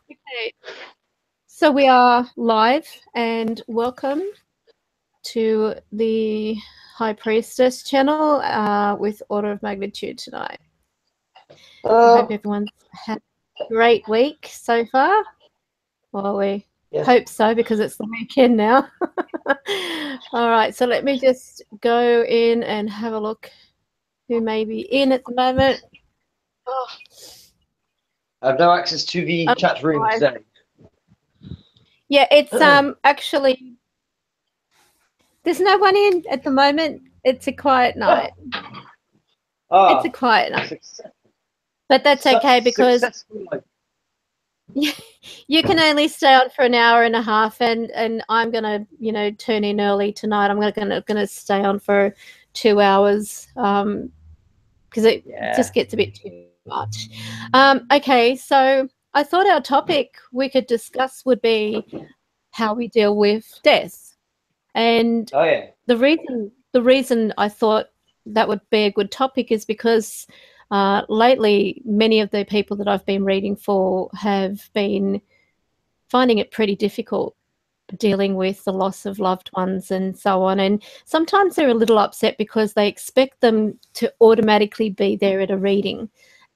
Okay. So we are live, and welcome to the High Priestess channel with Order of Magnitude tonight. I hope everyone's had a great week so far. Well, we hope so, because it's the weekend now. All right, so let me just go in and have a look who may be in at the moment. Oh. I have no access to the chat room today. Yeah, it's actually, there's no one in at the moment. It's a quiet night. It's a quiet night. But that's okay, because you can only stay on for an hour and a half, and I'm gonna, you know, turn in early tonight. I'm gonna stay on for 2 hours because it just gets a bit too much. Okay, so I thought our topic we could discuss would be how we deal with death. And the reason I thought that would be a good topic is because lately many of the people that I've been reading for have been finding it pretty difficult dealing with the loss of loved ones and so on. And sometimes they're a little upset because they expect them to automatically be there at a reading.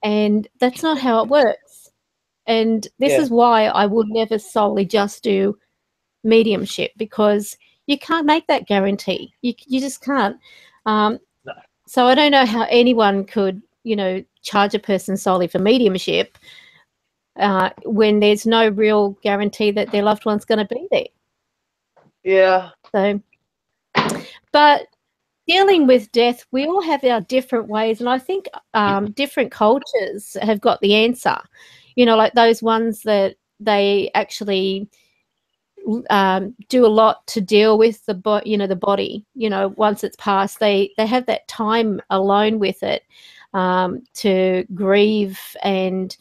And that's not how it works. And this is why I will never solely just do mediumship, because you can't make that guarantee. You just can't. So I don't know how anyone could, you know, charge a person solely for mediumship when there's no real guarantee that their loved one's going to be there. Yeah. So, but dealing with death, we all have our different ways, and I think different cultures have got the answer. You know, like those ones that they actually do a lot to deal with the body. You know, once it's passed, they have that time alone with it to grieve and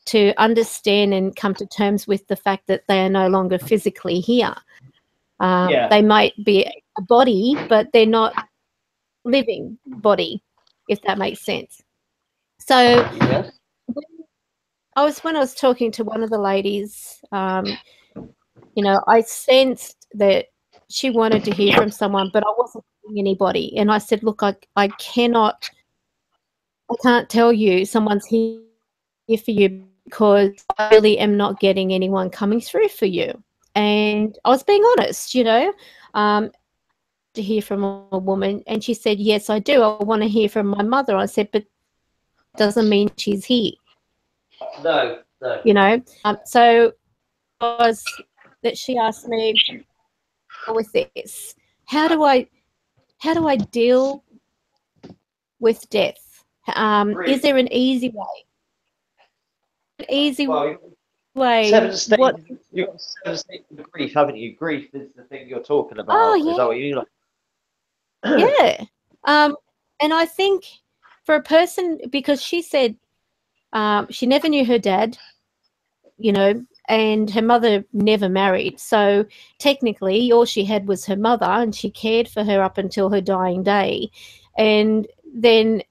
to understand and come to terms with the fact that they are no longer physically here. They might be a body, but they're not living body, if that makes sense. So when I was talking to one of the ladies, you know, I sensed that she wanted to hear from someone, but I wasn't hearing anybody. And I said, look, I can't tell you someone's here for you, because I really am not getting anyone coming through for you. And I was being honest, you know, to hear from a woman. And she said, yes, I do. I want to hear from my mother. I said, but doesn't mean she's here. No. You know, so was that she asked me with this, how do I deal with death? Is there an easy way? Way. You've got 7 stages of grief, haven't you? Grief is the thing you're talking about. Oh, yeah. Is that what you like? Yeah. And I think for a person, because she said she never knew her dad, you know, and her mother never married. So technically all she had was her mother, and she cared for her up until her dying day. And then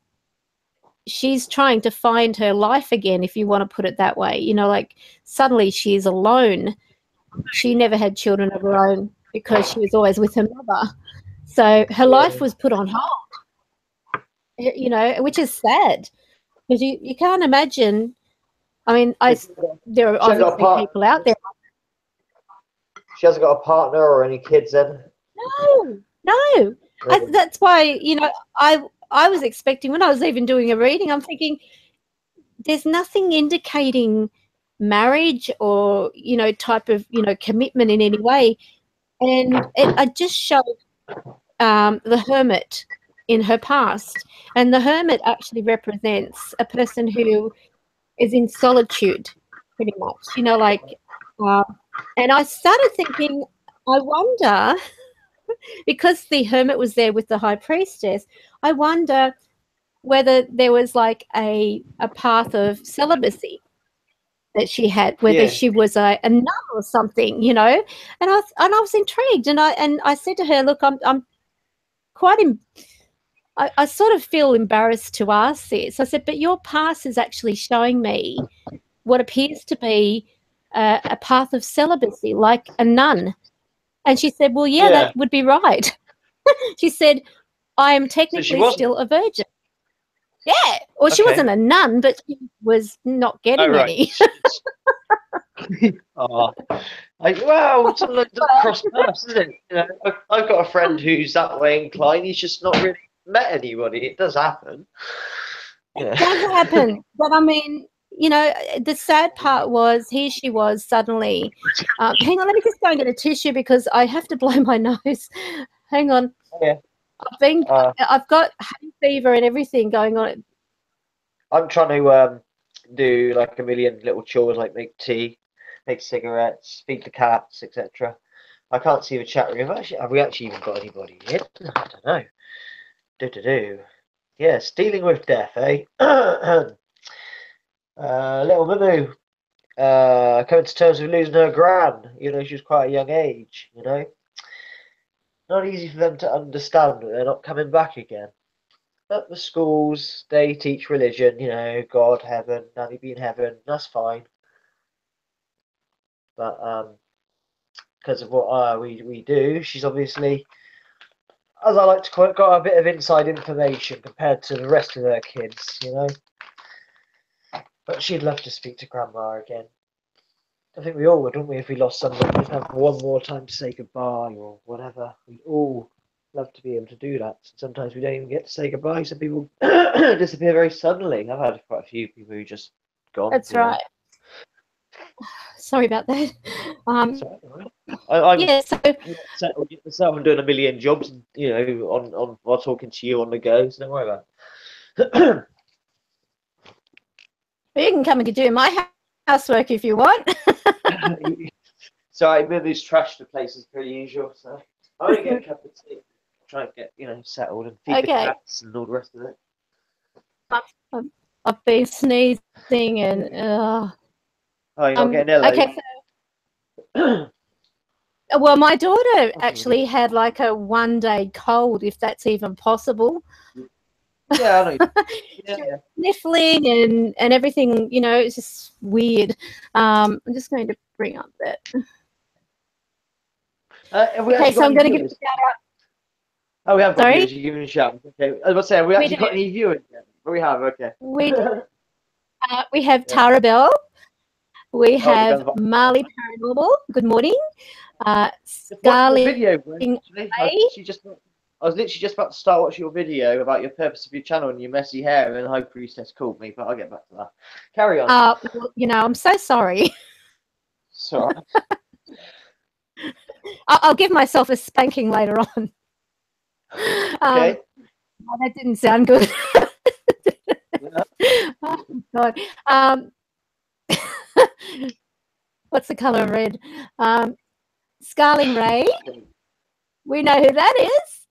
she's trying to find her life again, if you want to put it that way. You know, like suddenly she's alone. She never had children of her own because she was always with her mother. So her life was put on hold, you know, which is sad, because you can't imagine. I mean, there are obviously people out there. She hasn't got a partner or any kids then? No. That's why, you know, I was expecting, when I was even doing a reading, I'm thinking there's nothing indicating marriage or, you know, type of, you know, commitment in any way. And I just showed the hermit in her past. And the hermit actually represents a person who is in solitude, pretty much, you know, like, and I started thinking, I wonder, because the hermit was there with the high priestess, I wonder whether there was like a path of celibacy that she had, whether she was a nun or something, you know. And I was intrigued, and I said to her, look, I'm quite I sort of feel embarrassed to ask this. I said, but your past is actually showing me what appears to be a path of celibacy, like a nun. And she said, well, yeah, Yeah. that would be right. She said, I am technically still a virgin. Yeah. Well, she wasn't a nun, but she was not getting any. Oh. Well, sometimes it doesn't cross paths, isn't it? You know, I've got a friend who's that way inclined. He's just not really met anybody. It does happen. Yeah. It does happen. But I mean, you know, the sad part was here she was suddenly. Hang on, let me just go and get a tissue because I have to blow my nose. Hang on. Yeah. I've got hay fever and everything going on. I'm trying to do like a million little chores, like make tea, make cigarettes, feed the cats, etc. I can't see the chat room. Actually, have we actually even got anybody in? I don't know. Do. Yes, dealing with death, eh? Little Moo, coming to terms with losing her gran. You know, she was quite a young age. You know, not easy for them to understand that they're not coming back again. At the schools, they teach religion. You know, God, heaven, Nanny be in heaven. That's fine. But because of what we do, she's obviously, as I like to call it, got a bit of inside information compared to the rest of her kids, you know. But she'd love to speak to Grandma again. I think we all would, wouldn't we, if we lost somebody, just have one more time to say goodbye or whatever. We'd all love to be able to do that. Sometimes we don't even get to say goodbye. Some people disappear very suddenly. I've had quite a few people who just gone. That's right. Sorry about that. I'm yeah, so settled myself and doing a million jobs, you know, on while talking to you on the go. So don't worry about it. You can come and do my housework if you want. So I move these trash to places per usual. So I'm gonna get a cup of tea, try and get settled and feed the cats and all the rest of it. I've been sneezing and. Oh, you're not getting ill. Okay. So, well, my daughter actually had like a 1-day cold, if that's even possible. Yeah, I know. Yeah. Sniffling and everything, you know, it's just weird. I'm just going to bring up that. Okay, so I'm going to give a shout out. Oh, we have got viewers. You're giving a shout. Okay, I was about to say, have we actually got any viewers yet? But we have. Okay. We have Tara Bell. We have Marley Paranormal. Good morning. Video, I was literally just about to start watching your video about your purpose of your channel and your messy hair, and then High Priestess called me, but I'll get back to that. Carry on. Well, you know, I'm so sorry. Sorry. I'll give myself a spanking later on. Okay. Oh, that didn't sound good. Oh, God. What's the colour of red? Scarling Ray. We know who that is.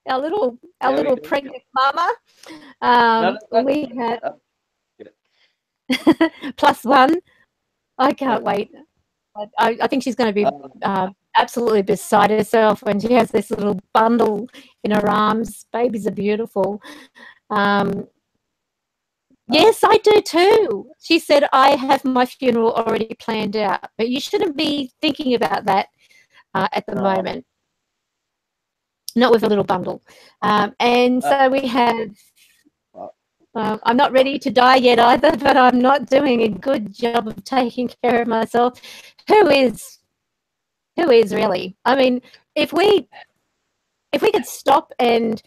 Our little pregnant mama. We have +1. I can't wait. I think she's going to be absolutely beside herself when she has this little bundle in her arms. Babies are beautiful. Yes, I do too. She said, I have my funeral already planned out, but you shouldn't be thinking about that at the moment. Not with a little bundle. And so we have, I'm not ready to die yet either, but I'm not doing a good job of taking care of myself. Who is really? I mean, if we could stop and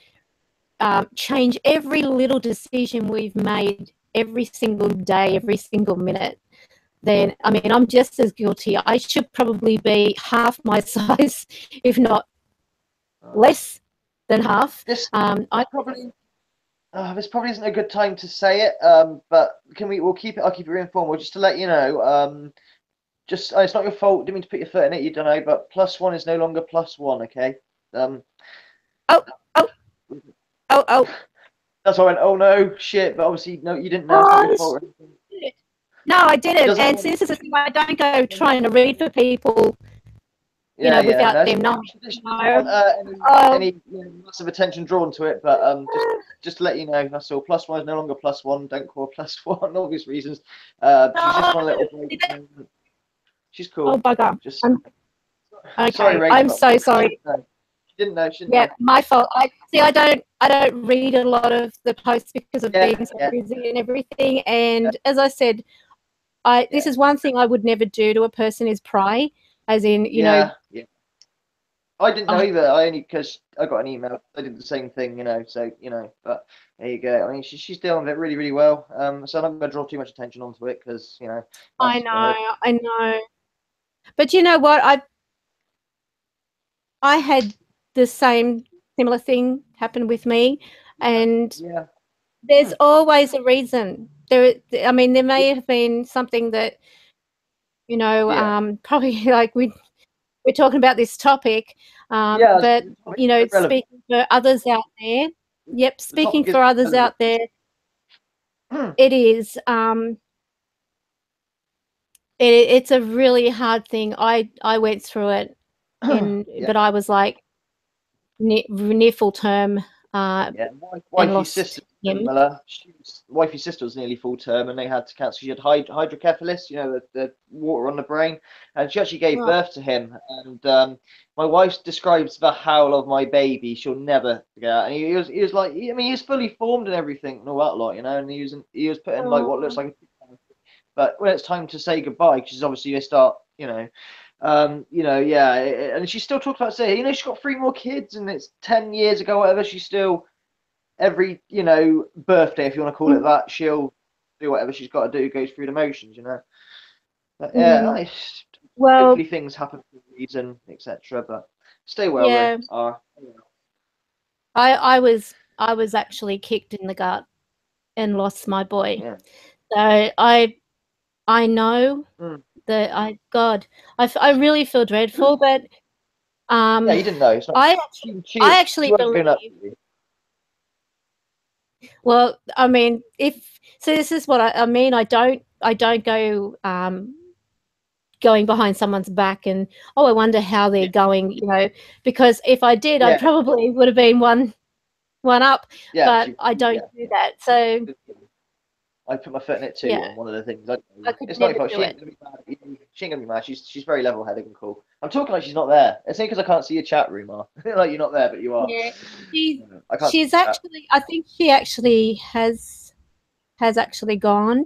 change every little decision we've made every single day, every single minute, then, I mean, I'm just as guilty. I should probably be half my size, if not less than half. This probably isn't a good time to say it, but I'll keep it informal just to let you know. It's not your fault. Didn't mean to put your foot in it. You don't know, but +1 is no longer +1. Okay. Oh. That's why I went, oh no, shit. But obviously, no, you didn't know. It's not your fault. No, I didn't. And this is the thing, I don't go trying to read for people, without them knowing. Any massive attention drawn to it, but just to let you know, that's all. +1 is no longer +1. Don't call +1, obvious reasons. She's just on a little break. She's cool. Oh bugger. Just Okay, sorry, Ray. I'm so sorry. She didn't know. She didn't Yeah, know. my fault. I don't read a lot of the posts because of being so busy and everything. And as I said, this is one thing I would never do to a person is pry, as in, you know. Yeah. I didn't know either. I only because I got an email. I did the same thing, you know. So you know, but there you go. I mean, she's dealing with it really, really well. So I'm not going to draw too much attention onto it because you know. I know. But you know what? I had the similar thing happen with me, and there's always a reason. I mean, there may have been something that, you know, probably like we're talking about this topic, but you know, speaking for others out there. Yep, speaking for others out there, it is. It's a really hard thing. I went through it, but I was like near full term. Wifey's sister, similar. Wifey's sister was nearly full term, and they had to cancel. She had hydrocephalus, you know, the water on the brain, and she actually gave birth to him. And my wife describes the howl of my baby. She'll never get out. And he was like, I mean, he was fully formed and everything, and all that lot, you know. And he was put in like what looks like. But when it's time to say goodbye, because obviously they start, you know, and she still talks about saying, you know, she's got 3 more kids, and it's 10 years ago, whatever. She's still every, you know, birthday, if you want to call it that, she'll do whatever she's got to do, goes through the motions, you know. But hopefully things happen for a reason, etc. But stay well. Yeah. I was actually kicked in the gut and lost my boy. Yeah. So I know that I really feel dreadful, but you didn't know. I actually believe. Well, I mean, this is what I mean. I don't go going behind someone's back and I wonder how they're going, you know, because if I did, I probably would have been one up. But I don't do that. So I put my foot in it too on one of the things. It's not she ain't gonna be mad at you. She ain't gonna be mad. She's very level headed and cool. I'm talking like she's not there. It's only because I can't see your chat room, like you're not there, but you are. Yeah, she's actually. I think she actually has actually gone.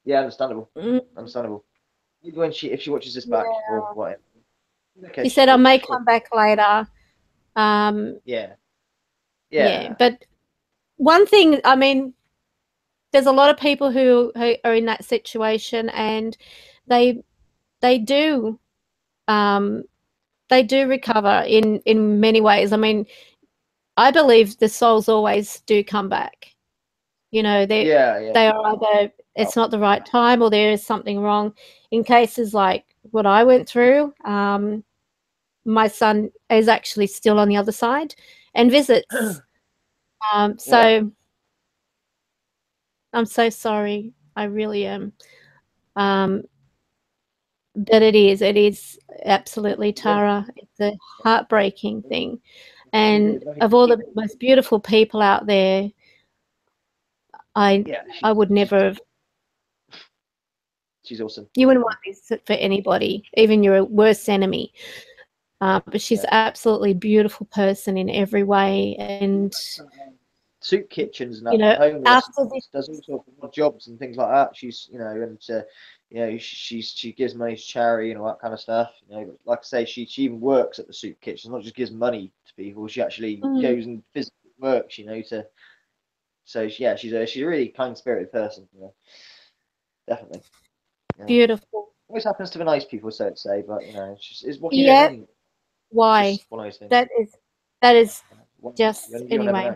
Yeah, understandable. Understandable. When if she watches this back or whatever. Okay, she said I may come back later. Yeah. But one thing, I mean, there's a lot of people who are in that situation, and they do recover in many ways. I mean, I believe the souls always do come back. You know, they are either it's not the right time or there is something wrong. In cases like what I went through, my son is actually still on the other side and visits. So I'm so sorry. I really am. But it is absolutely, Tara. It's a heartbreaking thing. And of all the most beautiful people out there, I would never have. She's awesome. You wouldn't want this for anybody, even your worst enemy. But she's absolutely beautiful person in every way, and soup kitchens and you know, after this, does all sorts of jobs and things like that. She's, you know, and you know, she gives money to charity and all that kind of stuff. You know, like I say, she even works at the soup kitchen. Not just gives money to people. She actually goes and physically works. You know, so yeah, she's a really kind spirited person. You know, definitely. Yeah. Beautiful. Always happens to the nice people, so to say, but you know, it's what you do. Why? That is just anyway.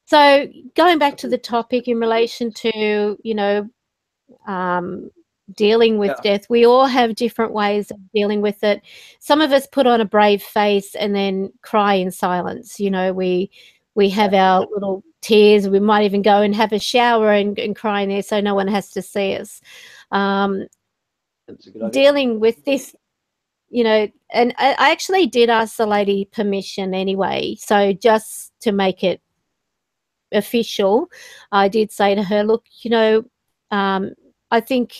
So going back to the topic in relation to, you know, dealing with death, we all have different ways of dealing with it. Some of us put on a brave face and then cry in silence. You know, we have our little tears. We might even go and have a shower and cry in there so no one has to see us. Dealing with this, you know, and I actually did ask the lady permission anyway. So just to make it official, I did say to her, look, you know, I think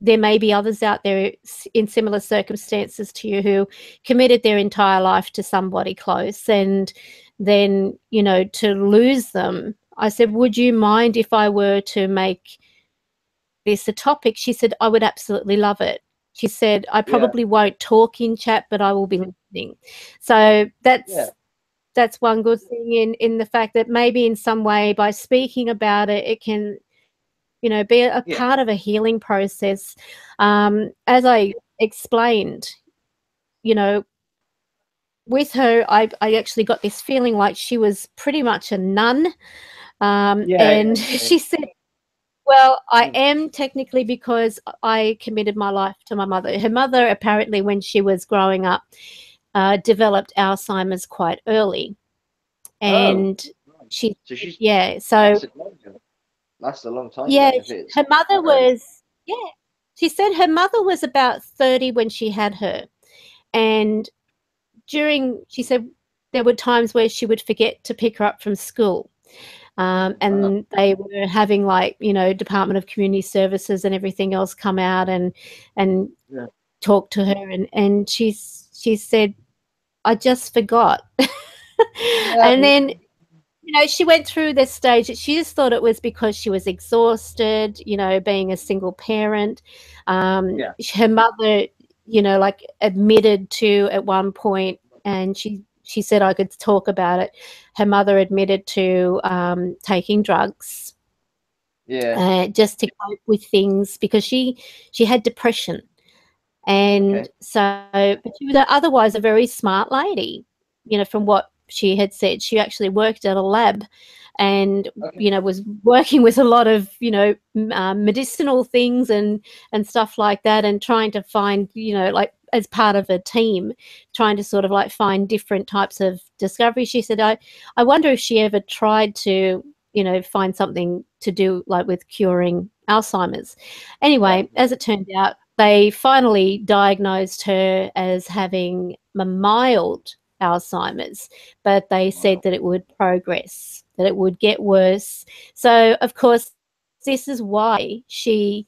there may be others out there in similar circumstances to you who committed their entire life to somebody close, and then, you know, to lose them. I said, would you mind if I were to make this a topic? She said, I would absolutely love it. She said, I probably won't talk in chat, but I will be listening. So that's one good thing in the fact that maybe in some way by speaking about it, it can, you know, be a part of a healing process. As I explained, you know, with her, I actually got this feeling like she was pretty much a nun. And she said, well, I am technically, because I committed my life to my mother. Her mother, apparently, when she was growing up, developed Alzheimer's quite early. And so that's a long time. Yeah, her mother was, she said her mother was about 30 when she had her. And she said there were times where she would forget to pick her up from school. And they were having, like, you know, Department of Community Services and everything else come out and talk to her. And she said, I just forgot. And then, you know, she went through this stage that she just thought it was because she was exhausted, you know, being a single parent. Her mother, you know, like admitted to at one point, and she said I could talk about it. Her mother admitted to taking drugs, just to cope with things, because she had depression. And so, but she was otherwise a very smart lady, you know, from what she had said. She actually worked at a lab and, you know, was working with a lot of, you know, medicinal things and stuff like that, and trying to find, you know, like as part of a team, trying to sort of like find different types of discovery. She said, I wonder if she ever tried to, you know, find something to do like with curing Alzheimer's. Anyway, as it turned out, they finally diagnosed her as having a mild Alzheimer's, but they said that it would progress, that it would get worse. So, of course, this is why she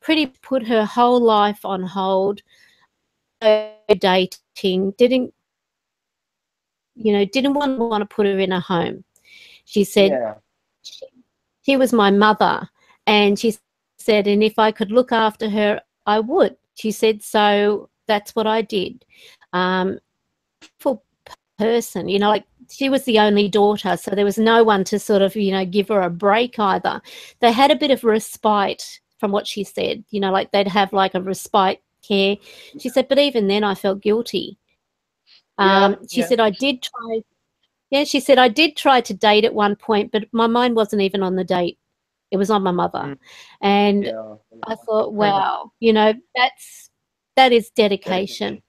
pretty put her whole life on hold, dating, didn't want to put her in a home. She said she was my mother, and she said, and if I could look after her, I would. She said, so that's what I did. For person, you know, like she was the only daughter, so there was no one to sort of, you know, give her a break either. They had a bit of respite from what she said, you know, like they'd have like a respite care. She said, but even then I felt guilty. She said, I did try. Yeah, she said, I did try to date at one point, but my mind wasn't even on the date. It was on my mother. And I thought, wow, you know, that is dedication.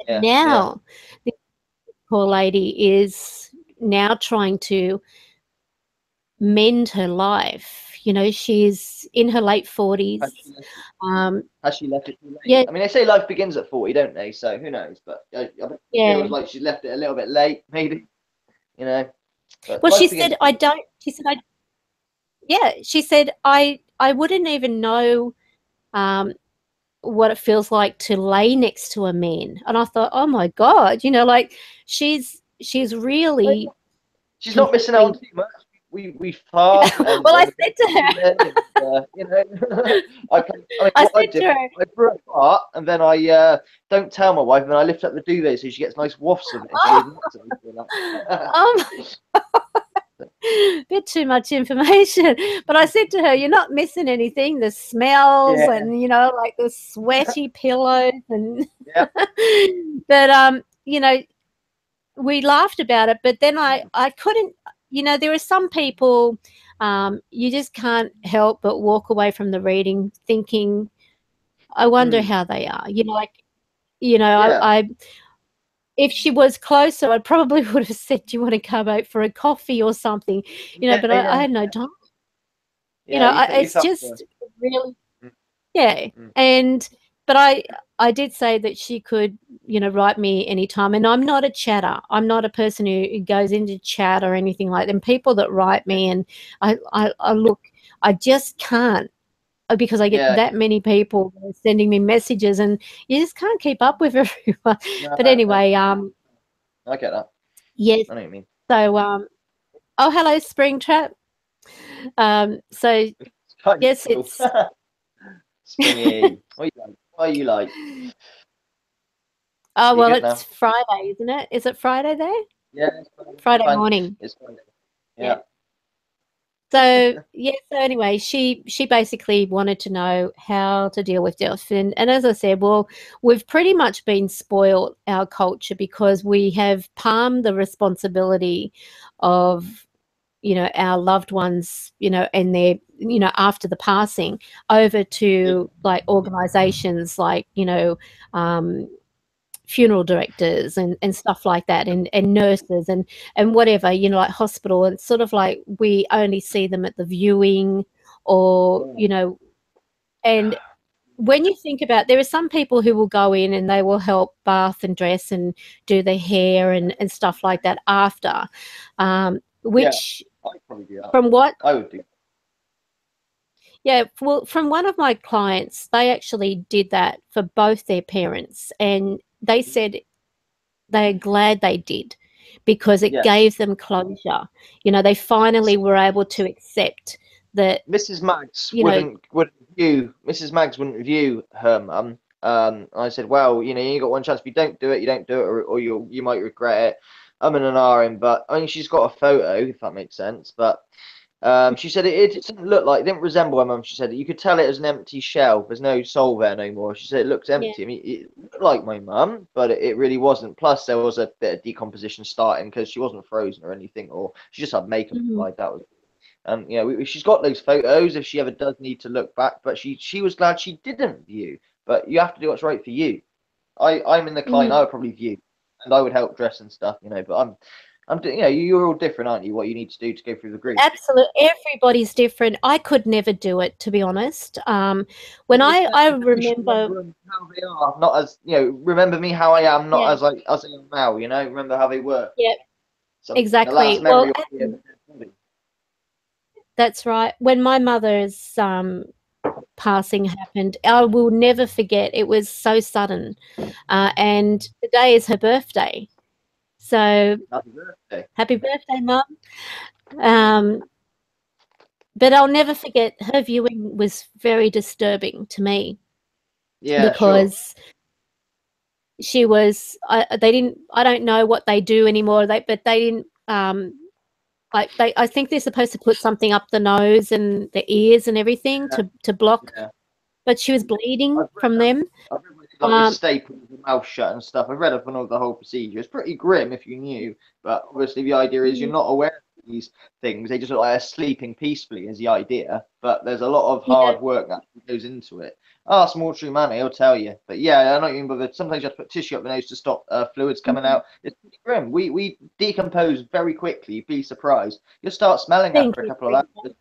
Now, this poor lady is now trying to mend her life. You know, she's in her late 40s. Has she left it too late? Yeah. I mean, they say life begins at 40, don't they? So who knows? But it feels like she left it a little bit late, maybe. You know. Well, she said, I don't. She said, she said, I wouldn't even know what it feels like to lay next to a man. And I thought, oh my God, you know, like she's really. She's not missing out on too much. We fart. And, well, I said to her, you know, I said to her, I brew a fart, and then I don't tell my wife, and then I lift up the duvet so she gets nice wafts of it. Oh my God. Bit too much information. But I said to her, you're not missing anything. The smells and, you know, like the sweaty pillows and but you know, we laughed about it, but then I couldn't, you know, there are some people you just can't help but walk away from the reading thinking, I wonder how they are. You know, like, you know, I if she was closer, I probably would have said, do you want to come out for a coffee or something? You know, but I had no time. You know, it's just really, and but I did say that she could, you know, write me anytime. And I'm not a chatter. I'm not a person who goes into chat or anything like that. And people that write me, and I look, I just can't. because I get that many people sending me messages, and you just can't keep up with everyone. No, But anyway, I get that. yes. I know what you mean. So, oh, hello, Springtrap. So yes, Cool. it's Springy. What are you like? Oh, well, it's now? Friday, isn't it? Is it Friday there? Yeah, Friday morning. It's Friday. Yeah. So so anyway, she basically wanted to know how to deal with death, and as I said, well, we've pretty much been spoiled, our culture, because we have palmed the responsibility of, you know, our loved ones, you know, and their, you know, after the passing, over to like organizations like, you know, funeral directors and stuff like that, and nurses and whatever, you know, like hospital, and sort of like we only see them at the viewing, or, you know, and when you think about, there are some people who will go in and they will help bath and dress and do their hair and stuff like that after, which I'd probably do that. from what I would do. Yeah, well, from one of my clients, they actually did that for both their parents, and they said they're glad they did, because it gave them closure. You know, they finally were able to accept that Mrs. Maggs wouldn't view her mum. I said, well, you know, you got one chance. If you don't do it, you don't do it, or you might regret it. I'm in an RM, but I mean, she's got a photo, if that makes sense. But she said it didn't look like, it didn't resemble her mum. She said you could tell it was an empty shell. There's no soul there no more. She said it looks empty. Yeah. I mean, it looked like my mum, but it really wasn't. Plus, there was a bit of decomposition starting because she wasn't frozen or anything, or she just had makeup applied. That was. You know, she's got those photos if she ever does need to look back. But she was glad she didn't view. But you have to do what's right for you. I'm in the client. I would probably view, and I would help dress and stuff. You know, but I'm you know, you're all different, aren't you? What you need to do to go through the grief. Absolutely, everybody's different. I could never do it, to be honest. When I remember how they are, not as, you know, remember me how I am, not as I am now. You know, remember how they were. Yeah, So exactly. The last memory of the body. That's right. When my mother's passing happened, I will never forget. It was so sudden, and today is her birthday. So happy birthday, Mum. But I'll never forget, her viewing was very disturbing to me. Yeah, because she was. They didn't. I don't know what they do anymore. But they didn't. Like I think they're supposed to put something up the nose and the ears and everything to block. Yeah. But she was bleeding from them. I've read like staple with the mouth shut and stuff. I've read up on the whole procedure. It's pretty grim if you knew, but obviously the idea is you're not aware of these things. They just look like they're sleeping peacefully is the idea, but there's a lot of hard work that goes into it. Ask Mortuary Man, he'll tell you. But yeah, I know you mean, but sometimes you have to put tissue up the nose to stop fluids coming out. It's pretty grim. We decompose very quickly. You'd be surprised. You'll start smelling after a couple of hours.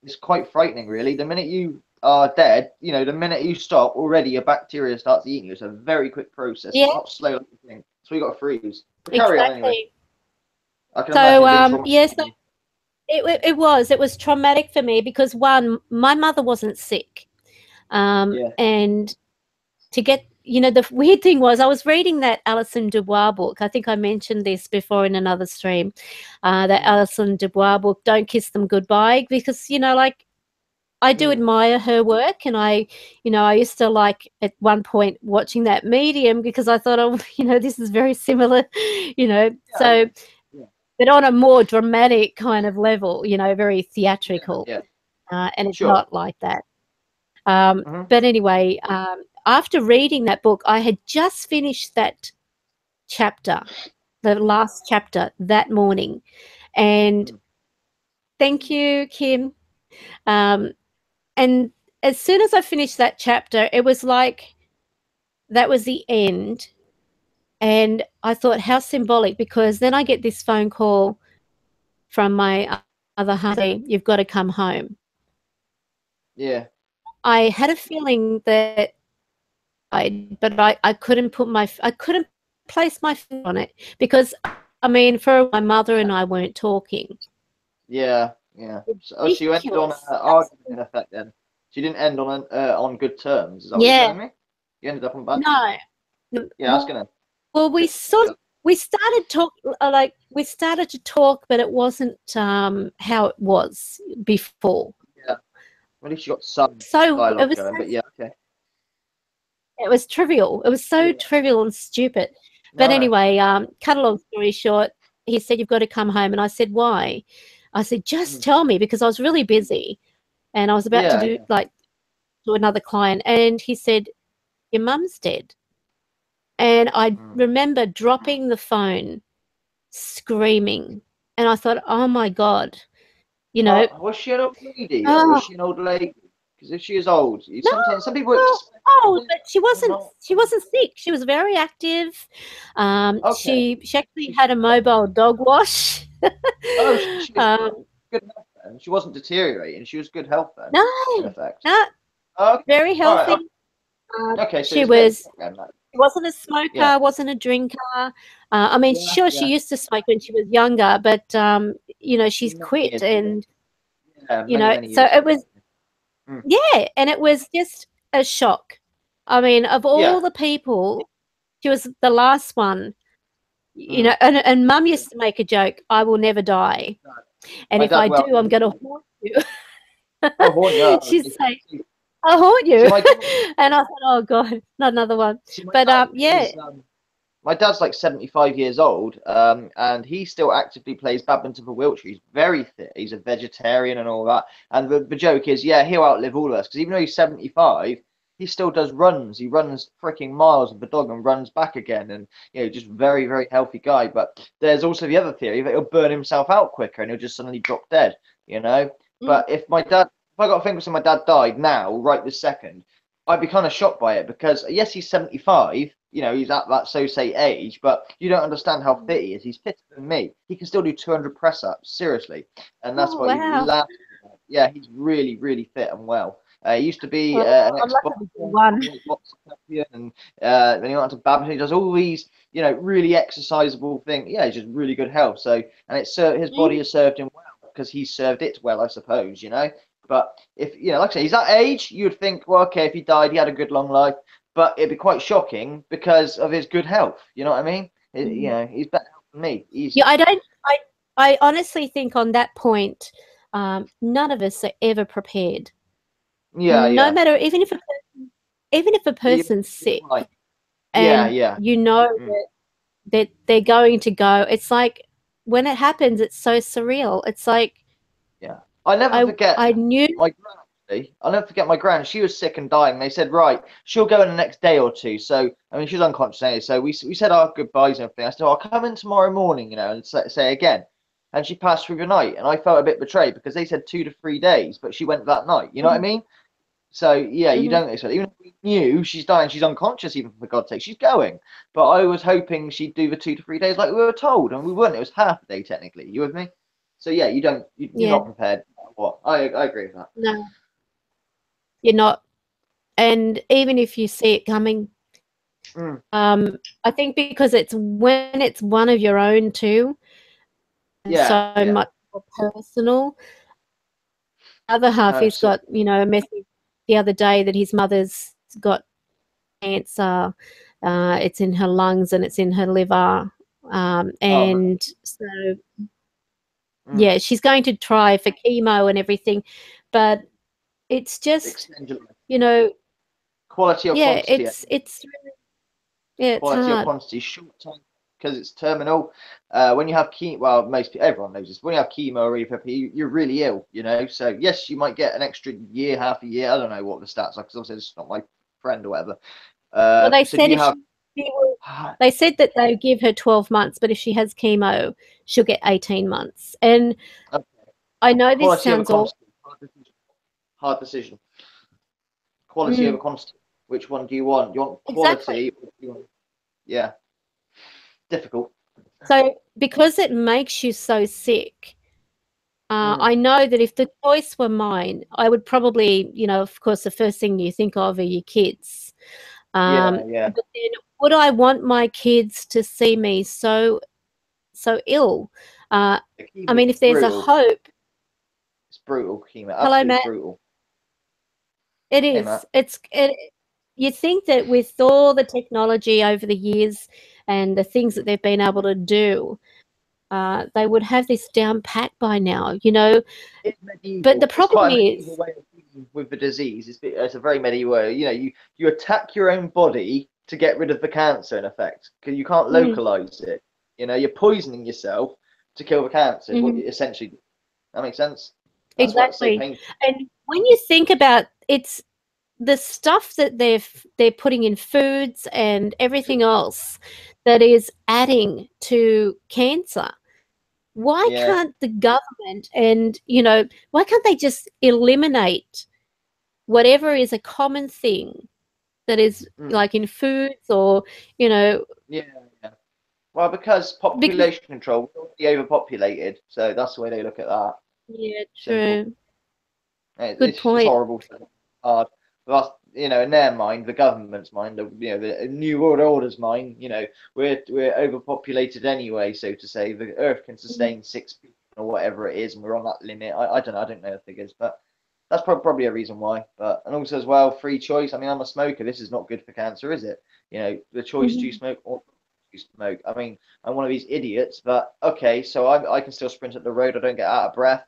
It's quite frightening, really. The minute you are dead, you know, the minute you stop, already your bacteria starts eating you. It's a very quick process. Yeah. It's not slow like you think. So you got to freeze. But Exactly. carry on anyway. I can So yes, it was traumatic for me because one, my mother wasn't sick, and to get, you know, the weird thing was I was reading that Alison Dubois book. I think I mentioned this before in another stream, that Alison Dubois book, Don't Kiss Them Goodbye, because, you know, like I do admire her work, and I used to like at one point watching that Medium because I thought, oh, you know, this is very similar, you know, but on a more dramatic kind of level, you know, very theatrical, and it's not like that. But anyway, after reading that book, I had just finished that chapter, the last chapter that morning, and thank you, Kim. And as soon as I finished that chapter, it was like that was the end. And I thought, how symbolic, because then I get this phone call from my other half saying, you've got to come home. Yeah. I had a feeling that I couldn't place my finger on it because, I mean, for my mother and I weren't talking. Yeah, yeah. So you went on an argument in effect then? She didn't end on good terms. Is that what you're telling me? You ended up on bad. No. Yeah, that's gonna. Well, we started to talk, but it wasn't how it was before. Yeah. At least you got some So dialogue going, but yeah, okay. It was trivial. It was so trivial and stupid. But anyway, cut a long story short, he said, "You've got to come home." And I said, "Why?" I said, "Just tell me," because I was really busy and I was about to do to another client. And he said, "Your mum's dead." And I remember dropping the phone, screaming. And I thought, oh my God, you know. Was she an old lady? Was she an old lady? Because if she is old, sometimes some people. Oh, but she wasn't. She wasn't sick. She was very active. She actually had a mobile dog wash. She was good health then. She wasn't deteriorating. She was good health then. No, in effect. No, very healthy. So she wasn't a smoker, wasn't a drinker. I mean, sure, she used to smoke when she was younger, but you know, she's quit, and you know, so it was, and it was just a shock. I mean, of all the people, she was the last one. You know, and Mum used to make a joke: "I will never die, and if I do, I'm going to haunt you." I'll haunt you. She'd say, "I'll haunt you," and I thought, "Oh God, not another one." But yeah. My dad's like 75 years old, and he still actively plays badminton for Wiltshire. He's very fit. He's a vegetarian and all that. And the joke is, yeah, he'll outlive all of us because even though he's 75, he still does runs. He runs freaking miles with the dog and runs back again. And, you know, just very, very healthy guy. But there's also the other theory that he'll burn himself out quicker and he'll just suddenly drop dead, you know? But if I got to think of my dad died now, right this second, I'd be kind of shocked by it because, yes, he's 75. You know, he's at that so-say age, but you don't understand how fit he is. He's fitter than me. He can still do 200 press-ups, seriously. And that's what he laughs at. Yeah, he's really, really fit and well. He used to be an ex-boxer champion, and then he went to badminton. He does all these, you know, really exercisable things. Yeah, he's just really good health. So, and his body has served him well because he's served it well, I suppose, you know. But if, you know, like I say, he's that age, you'd think, well, okay, if he died, he had a good long life. But it'd be quite shocking because of his good health. You know what I mean? You know, he's better than me. I honestly think on that point, none of us are ever prepared. No matter, even if a person's sick, and you know that they're going to go. It's like when it happens, it's so surreal. It's like, I never forget. I knew. I'll never forget my gran. She was sick and dying. They said, right, she'll go in the next day or two. So, I mean, she was unconscious anyway. So we said our goodbyes and everything. I said, I'll come in tomorrow morning, you know, and say again. And she passed through the night. And I felt a bit betrayed because they said 2 to 3 days, but she went that night. You know what I mean? So, yeah, you don't expect. Even if we knew she's dying, she's unconscious, even for God's sake, she's going. But I was hoping she'd do the 2 to 3 days like we were told. And we weren't. It was half a day, technically. You with me? So, yeah, you're not prepared. What? I agree with that. No. You're not, and even if you see it coming, I think because it's when it's one of your own too, so much more personal. Other half, he's got, you know, a message the other day that his mother's got cancer. It's in her lungs and it's in her liver, and so yeah, she's going to try for chemo and everything, but it's just, you know, quality or quantity. It's really, quality or quantity, short time because it's terminal. When you have chemo, well, everyone knows this. When you have chemo or E.V.P, you're really ill, you know. So yes, you might get an extra year, half a year. I don't know what the stats are because obviously it's not my friend or whatever. Well, they said they said that they give her 12 months, but if she has chemo, she'll get 18 months. And I know this sounds awful. Hard decision. Quality over quantity. Which one do you want? You want quality? Yeah. Difficult. So because it makes you so sick, I know that if the choice were mine, I would probably, you know, of course, the first thing you think of are your kids. But then would I want my kids to see me so ill? I mean, if there's a hope. It's brutal, chemo. Hello, Matt. Brutal. It is. You think that with all the technology over the years and the things that they've been able to do, they would have this down pat by now, you know. But the problem is, way of dealing with the disease. It's a very medieval way. You know, you attack your own body to get rid of the cancer, in effect, because you can't localize it. You know, you're poisoning yourself to kill the cancer. What you essentially, that makes sense. That's exactly. Why it's so painful. And when you think about it's the stuff that they're putting in foods and everything else that is adding to cancer. Why can't the government and, you know, why can't they just eliminate whatever is a common thing that is like in foods or, you know. Yeah. Well, because population control, we're already overpopulated, so that's the way they look at that. Yeah, true. Good point. It's horrible. Hard. But, you know, in their mind, the government's mind, you know, the New World Order's mind, you know, we're overpopulated anyway, so to say. The Earth can sustain 6 billion or whatever it is, and we're on that limit. I don't know. I don't know the figures, but that's probably a reason why. But and also as well, free choice. I mean, I'm a smoker. This is not good for cancer, is it? You know, the choice to smoke or to smoke. I mean, I'm one of these idiots, but okay, so I can still sprint at the road. I don't get out of breath.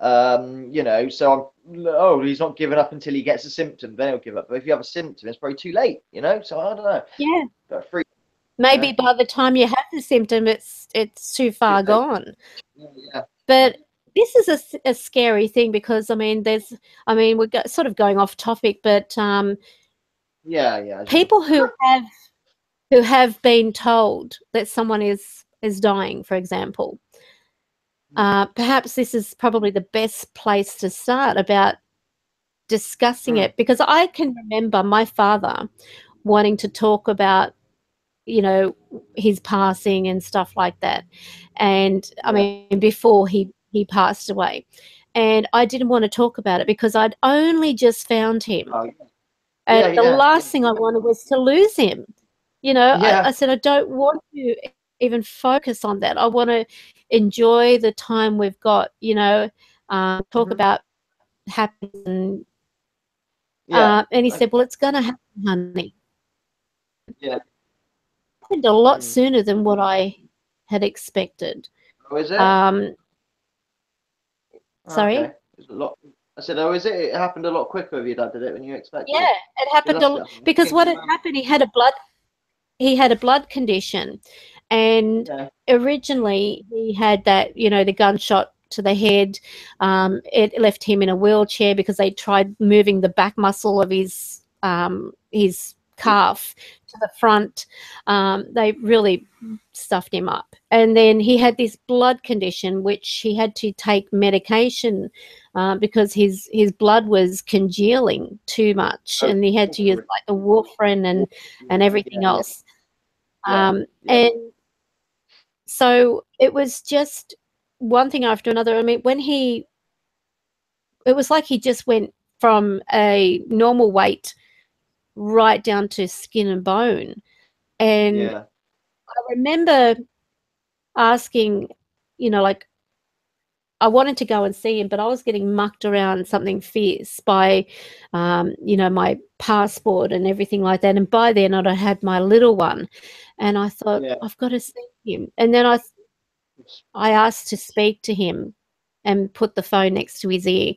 You know, so he's not giving up until he gets a symptom, then he'll give up. But if you have a symptom, it's probably too late, you know. So I don't know. Yeah. But free, maybe by the time you have the symptom, it's too far gone. Yeah. But this is a scary thing because I mean, we're sort of going off topic, but people who have been told that someone is dying, for example. Perhaps this is probably the best place to start about discussing it, because I can remember my father wanting to talk about, you know, his passing and stuff like that. And I mean, before he passed away, and I didn't want to talk about it because I'd only just found him. And the last thing I wanted was to lose him. You know, I said, I don't want to even focus on that. I want to enjoy the time we've got, you know, talk about happiness. And he said, well, it's going to happen, honey. Yeah. It happened a lot sooner than what I had expected. Oh, is it? Sorry? Okay. It's a lot. I said, oh, is it? It happened a lot quicker with your dad, did it, when you expected? Yeah, it happened because what had happened, he had a blood condition, and originally he had that, you know, the gunshot to the head. It left him in a wheelchair because they tried moving the back muscle of his calf to the front. They really stuffed him up. And then he had this blood condition, which he had to take medication because his blood was congealing too much, and he had to use like the warfarin and everything else. And so it was just one thing after another. I mean, it was like he just went from a normal weight right down to skin and bone. And I remember asking, you know, like, I wanted to go and see him, but I was getting mucked around something fierce by, you know, my passport and everything like that. And by then I'd had my little one, and I thought, I've got to see him. And then I asked to speak to him and put the phone next to his ear.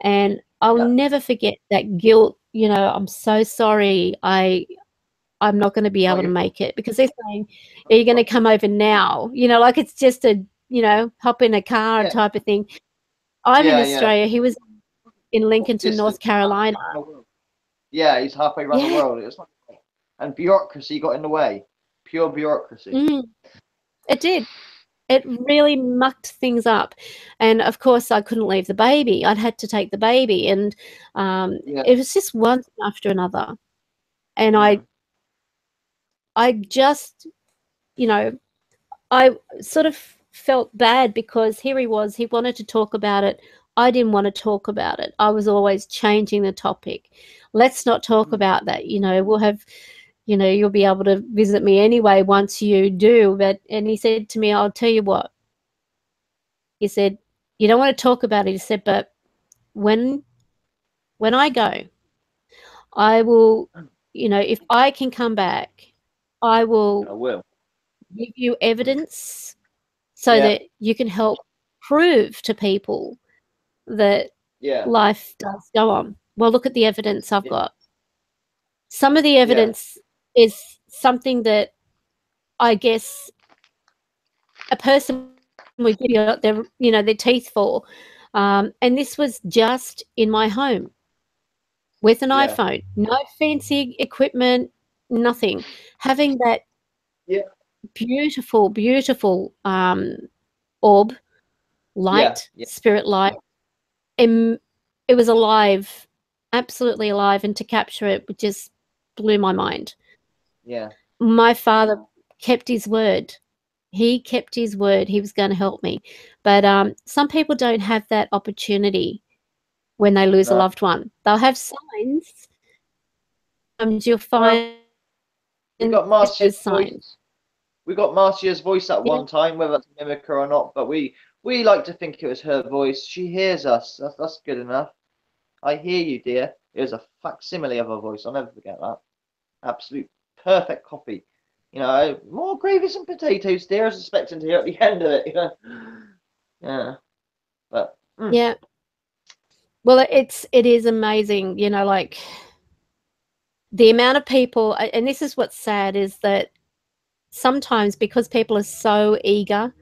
And I'll never forget that guilt. You know, I'm so sorry. I'm not going to be able to make it, because they're saying, are you going to come over now? You know, like it's just a, you know, hop in a car type of thing. I'm in Australia. He was in Lincolnton, North Carolina. Yeah, he's halfway around the world. It was like, and bureaucracy got in the way. Pure bureaucracy. It did. It really mucked things up. And of course I couldn't leave the baby. I'd had to take the baby, and it was just one thing after another. And I just, you know, I sort of felt bad because here he was, he wanted to talk about it. I didn't want to talk about it. I was always changing the topic. Let's not talk about that. You know, we'll have, you know, you'll be able to visit me anyway once you do. And he said to me, I'll tell you what. He said, you don't want to talk about it. He said, but when I go, I will, if I can come back, I will give you evidence so that you can help prove to people that life does go on. Well, look at the evidence I've got. Some of the evidence is something that I guess a person would give you their teeth for. And this was just in my home with an iPhone, no fancy equipment, nothing. Having that beautiful, beautiful orb, light, spirit light, it was alive, absolutely alive, and to capture it just blew my mind. Yeah. My father kept his word. He kept his word. He was going to help me. But some people don't have that opportunity when they lose a loved one. They'll have signs. You'll find we got Marcia's voice. We got Marcia's voice at one time, whether it's a mimic or not, but we like to think it was her voice. She hears us. That's good enough. I hear you, dear. It was a facsimile of her voice. I'll never forget that. Absolute perfect copy. More gravy and potatoes, dear. I was expecting to hear at the end of it. Yeah. But yeah. Well, it is amazing. Like the amount of people, and this is what's sad, is that sometimes because people are so eager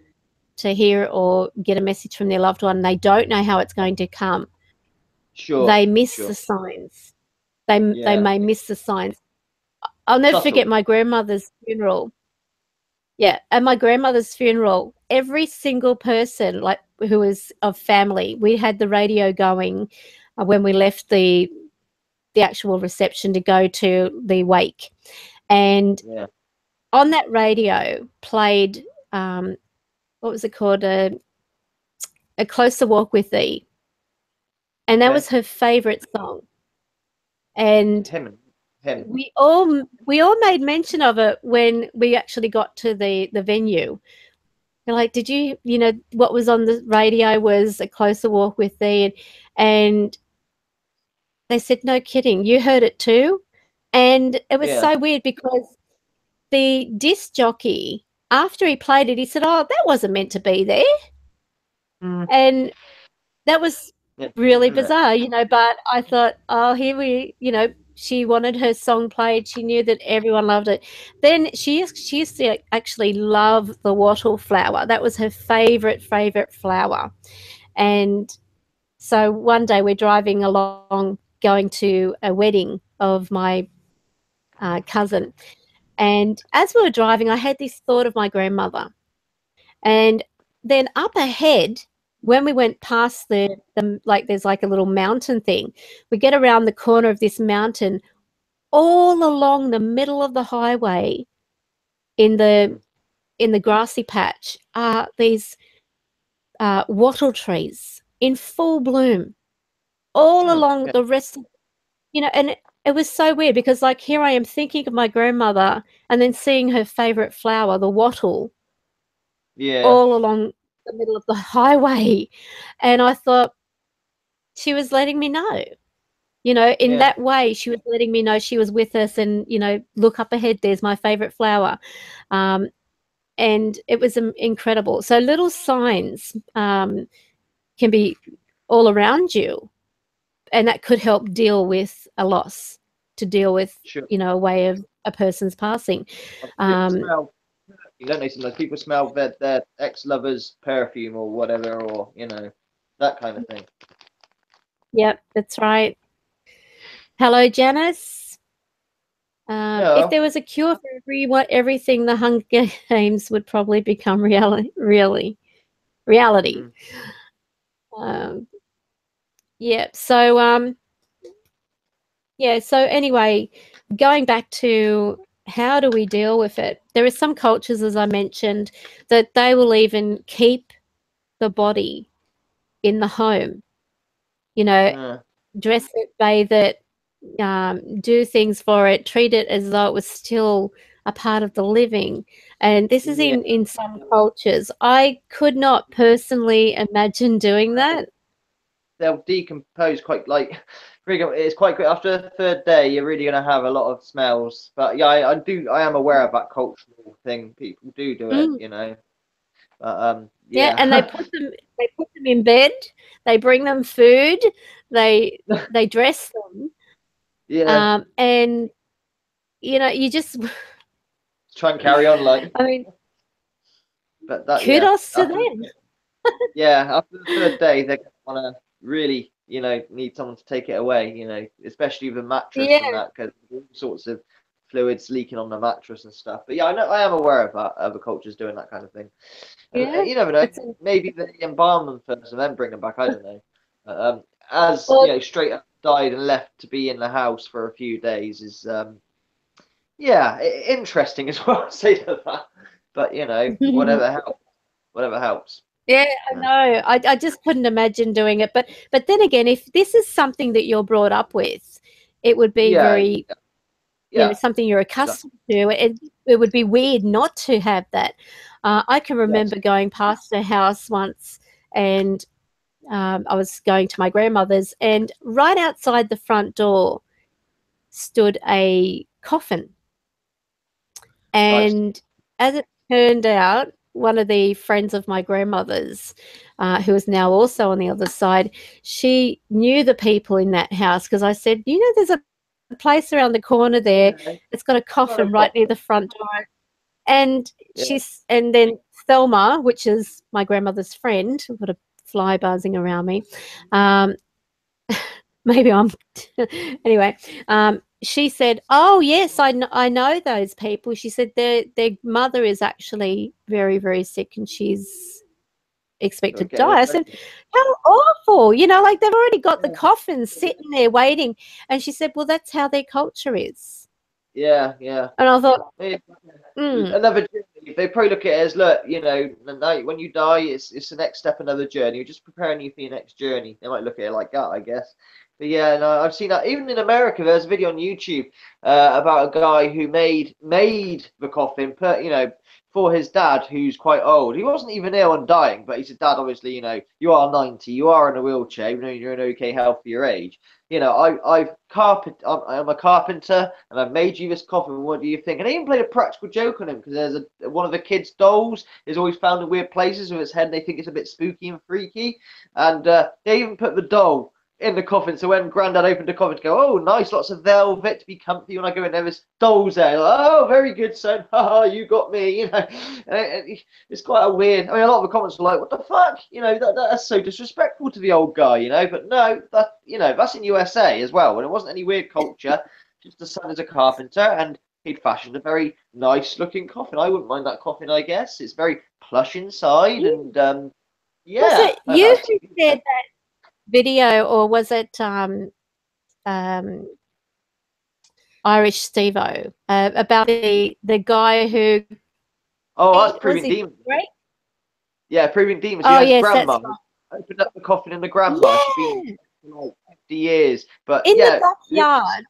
to hear or get a message from their loved one, they don't know how it's going to come. They miss the signs. They may miss the signs. I'll never forget my grandmother's funeral. Yeah, at my grandmother's funeral, every single person who was of family, we had the radio going when we left the actual reception to go to the wake, and on that radio played what was it called, a Closer Walk with Thee, and that was her favorite song. And him. We all made mention of it when we actually got to the venue. They're like, did you what was on the radio was A Closer Walk with Thee, and they said, no kidding, you heard it too? And it was so weird because the disc jockey, after he played it, he said, oh, that wasn't meant to be there. And that was really bizarre, but I thought, oh, here she wanted her song played. She knew that everyone loved it. Then she used to actually love the wattle flower. That was her favorite flower. And so one day we're driving along, going to a wedding of my cousin. And as we were driving, I had this thought of my grandmother. And then up ahead, when we went past the there's like a little mountain thing, we get around the corner of this mountain, all along the middle of the highway in the grassy patch are these wattle trees in full bloom all along the rest of, and it was so weird because here I am thinking of my grandmother and then seeing her favorite flower, the wattle, all along the middle of the highway. And I thought she was letting me know, in that way, she was letting me know she was with us and, look up ahead, there's my favorite flower. And it was incredible. So little signs can be all around you, and that could help deal with a loss, to deal with, a way of a person's passing. Don't they? Sometimes people smell their ex-lover's perfume or whatever, or that kind of thing. Yep, that's right. Hello, Janice. If there was a cure for everything, the Hunger Games would probably become reality. Yeah. So So anyway, going back to how do we deal with it? There are some cultures, as I mentioned, that they will even keep the body in the home. Dress it, bathe it, do things for it, treat it as though it was still a part of the living. And this is in some cultures. I could not personally imagine doing that. They'll decompose quite It's quite good. After the third day, you're really going to have a lot of smells. But yeah, I am aware of that cultural thing. People do it, you know. But, yeah, and they put them in bed. They bring them food. They dress them. Yeah. And you know, you just Try and carry on like. I mean, but that kudos to them. After the third day, they're going to really, you know, need someone to take it away. You know, especially with a mattress and that, because all sorts of fluids leaking on the mattress and stuff. But yeah, I am aware of that. Other cultures doing that kind of thing. And, you never know. Maybe they embalm them first and then bring them back. I don't know. You know, straight up died and left to be in the house for a few days is interesting as well. Say that, but you know, whatever helps. Yeah, I know. I just couldn't imagine doing it. But then again, if this is something that you're brought up with, it would be very, you know, something you're accustomed to. It would be weird not to have that. I can remember going past a house once, and I was going to my grandmother's, and right outside the front door stood a coffin. And as it turned out, one of the friends of my grandmother's, who is now also on the other side, she knew the people in that house, because I said, you know, there's a place around the corner there. It's got a coffin right near the front door. And and then Thelma, which is my grandmother's friend, I've got a fly buzzing around me. Maybe I'm anyway. She said, "Oh yes, I know those people." She said their mother is actually very, very sick and she's expected to die. I said, "How awful!" You know, like they've already got the coffin sitting there waiting. And she said, "Well, that's how their culture is." Yeah. And I thought, another journey. They probably look at it as, look, you know, when you die, it's the next step, another journey. You're just preparing you for your next journey. They might look at it like that, I guess. But yeah, no, I've seen that. Even in America, there's a video on YouTube about a guy who made the coffin, you know, for his dad, who's quite old. He wasn't even ill and dying, but he said, "Dad, obviously, you know, you are 90, you are in a wheelchair, even though you're in okay health for your age. You know, I'm a carpenter, and I've made you this coffin. What do you think?" And I even played a practical joke on him, because there's one of the kids' dolls is always found in weird places with its head, and they think it's a bit spooky and freaky. And they even put the doll in the coffin, so when Grandad opened the coffin to go, "Oh, nice, lots of velvet to be comfy," when I go in there, there's dolls there. Like, "Oh, very good, son. Haha, you got me." You know, it's quite a weird. I mean, a lot of the comments were like, "What the fuck?" You know, that's so disrespectful to the old guy. You know, but no, that's in USA as well, and it wasn't any weird culture. Just the son is a carpenter, and he'd fashioned a very nice looking coffin. I wouldn't mind that coffin. I guess it's very plush inside, and was it you who said that video, or was it Irish Steve-O about the guy who? Oh, that's Proving Demons. Right? Yeah, Proving Demons. Oh, yes, grandma. Right. Opened up the coffin in the grandma. She's been for like 50 years, but in the backyard.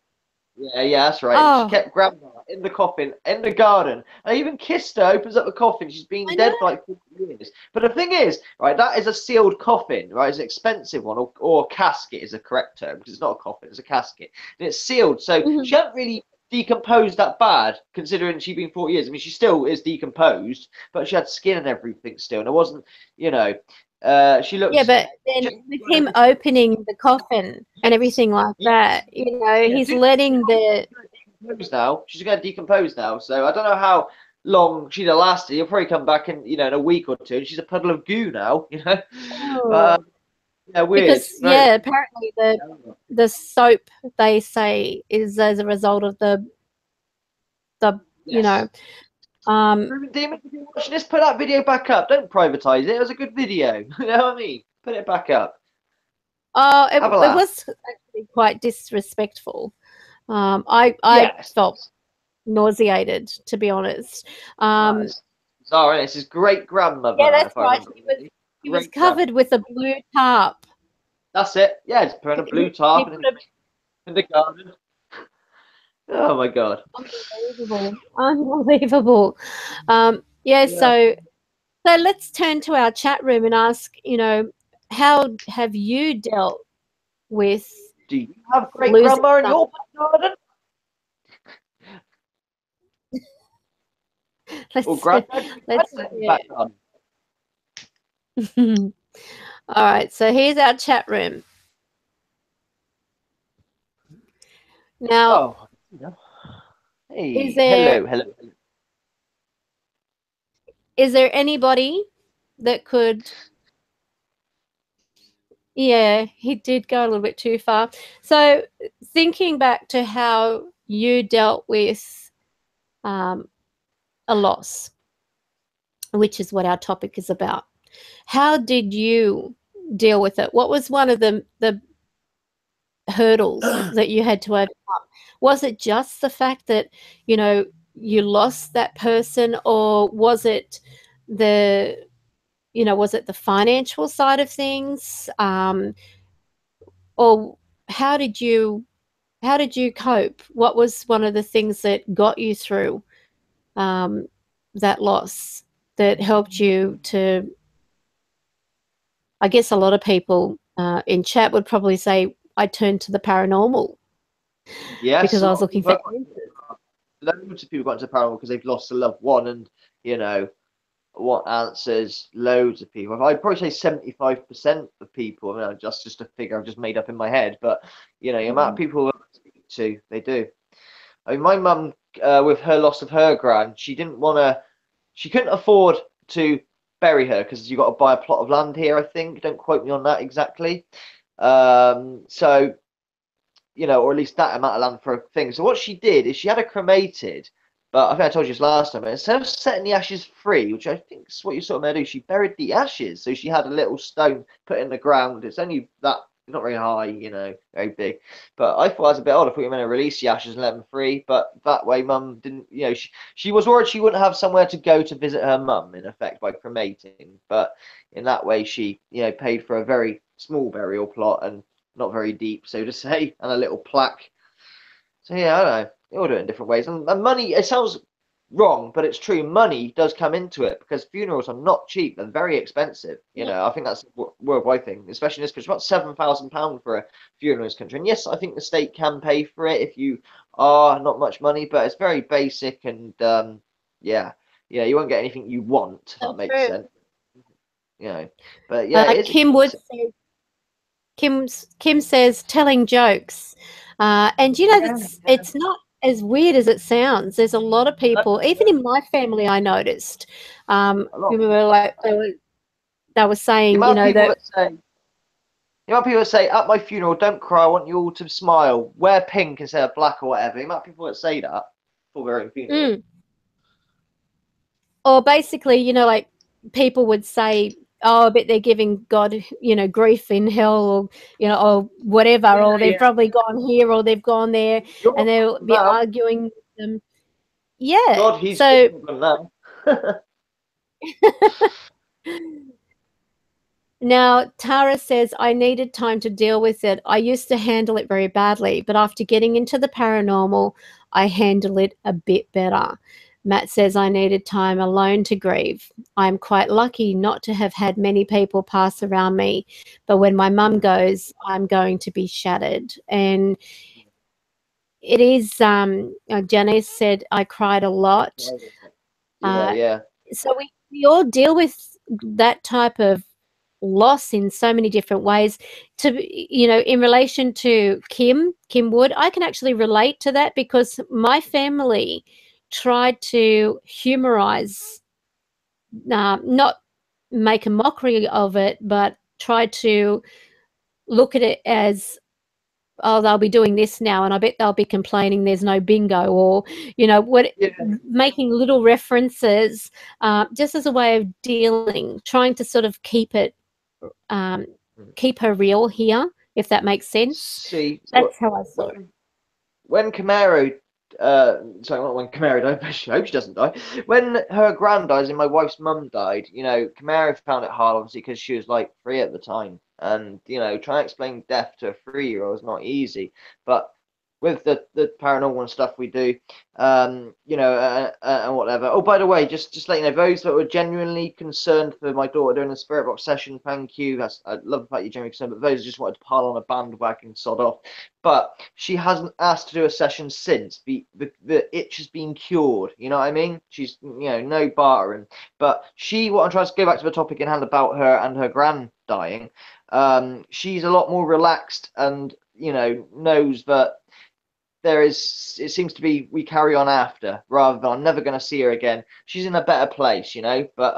Yeah, that's right. Oh. She kept grandma in the coffin in the garden. I even kissed her. Opens up the coffin. She's been dead for like 40 years. But the thing is, right, that is a sealed coffin, right? It's an expensive one, or casket is a correct term, because it's not a coffin, it's a casket, and it's sealed. So she hadn't really decomposed that bad, considering she'd been 40 years. I mean, she still is decomposed, but she had skin and everything still, and it wasn't, you know. She looks. Yeah, but then with him opening the coffin and everything like that, you know, he's letting the. She's going to decompose now, so I don't know how long she'd have lasted. He'll probably come back in, you know, in a week or two, and she's a puddle of goo now, you know. But, yeah, weird. Because apparently the soap, they say, is as a result of the you know. Demon, if you're watching this, put that video back up. Don't privatize it. It was a good video. You know what I mean? Put it back up. Oh, it was actually quite disrespectful. I felt nauseated, to be honest. Sorry, it's his great grandmother. Yeah, that's right. He was covered with a blue tarp. That's it. Yeah, just put a blue tarp in the garden. Oh my God! Unbelievable. So let's turn to our chat room and ask, you know, how have you dealt with Do you have great grandma in your garden? Or granddad? All right, so here's our chat room. Now, hey, hello. Is there anybody that could? Yeah, he did go a little bit too far. So, thinking back to how you dealt with a loss, which is what our topic is about. How did you deal with it? What was one of the hurdles that you had to overcome? Was it just the fact that, you know, you lost that person, or was it the, you know, was it the financial side of things? Or how did you cope? What was one of the things that got you through that loss, that helped you to? I guess a lot of people in chat would probably say I turned to the paranormal. Yes, because I was looking for answers. Loads of people got into paranormal because they've lost a loved one, and you know what answers loads of people. I'd probably say 75% of people. I mean, just a figure I've just made up in my head, but you know, the amount of people I speak to, they do. I mean, my mum, with her loss of her gran, she couldn't afford to bury her because you got to buy a plot of land here, I think. Don't quote me on that exactly. So, you know, or at least that amount of land for a thing. So what she did is she had her cremated, but I think I told you this last time. But instead of setting the ashes free, which I think is what you sort of meant to do, she buried the ashes. So she had a little stone put in the ground. It's only that, not very high, you know, very big. But I thought that was a bit odd. I thought you were meant to release the ashes and let them free. But that way, Mum didn't, you know, she was worried she wouldn't have somewhere to go to visit her mum, in effect, by cremating. But in that way, she, you know, paid for a very small burial plot and not very deep, so to say, and a little plaque. So yeah, I don't know. They all do it in different ways. And money, it sounds wrong, but it's true. Money does come into it because funerals are not cheap. They're very expensive. You know, I think that's a worldwide thing, especially in this country. About £7,000 for a funeral in this country. And yes, I think the state can pay for it if you are not much money, but it's very basic. And yeah, you won't get anything you want. If that makes sense. You know, but yeah, it is Kim Wood says, Kim says telling jokes, and you know it's not as weird as it sounds. There's a lot of people, even in my family, I noticed, who were like they were saying, you know, that. The amount of people that say, at my funeral, don't cry, I want you all to smile, wear pink instead of black or whatever. The amount of people that say that for their own funeral. Or basically, you know, like people would say, oh, I bet they're giving God, you know, grief in hell, or, you know, or whatever, or they've probably gone here or they've gone there, and they'll be arguing with them. Yeah. God, he's so now. Now, Tara says, I needed time to deal with it. I used to handle it very badly, but after getting into the paranormal, I handle it a bit better. Matt says, I needed time alone to grieve. I'm quite lucky not to have had many people pass around me, but when my mum goes, I'm going to be shattered. And it is, Janice said, I cried a lot. So we all deal with that type of loss in so many different ways. To, you know, in relation to Kim Wood, I can actually relate to that because my family tried to humorize, not make a mockery of it, but tried to look at it as, oh, they'll be doing this now, and I bet they'll be complaining there's no bingo, or, you know, making little references, just as a way of dealing, trying to sort of keep her real here, if that makes sense. See, that's how I saw it. When Camaro, sorry, not when Camaro died, I hope she doesn't die. When her gran dies and my wife's mum died, you know, Camaro found it hard, obviously, because she was like 3 at the time. And, you know, trying to explain death to a 3-year-old is not easy. But with the paranormal and stuff we do, you know, and whatever. Oh, by the way, just let you know, those that were genuinely concerned for my daughter doing a spirit box session, thank you. I love the fact you're genuinely concerned, but those who just wanted to pile on a bandwagon, sod off. But she hasn't asked to do a session since. The itch has been cured. You know what I mean? She's, you know, no bartering. But what I'm trying to go back to the topic in hand about her and her gran dying. She's a lot more relaxed and, you know, knows that it seems to be we carry on after rather than I'm never going to see her again. She's in a better place, you know, but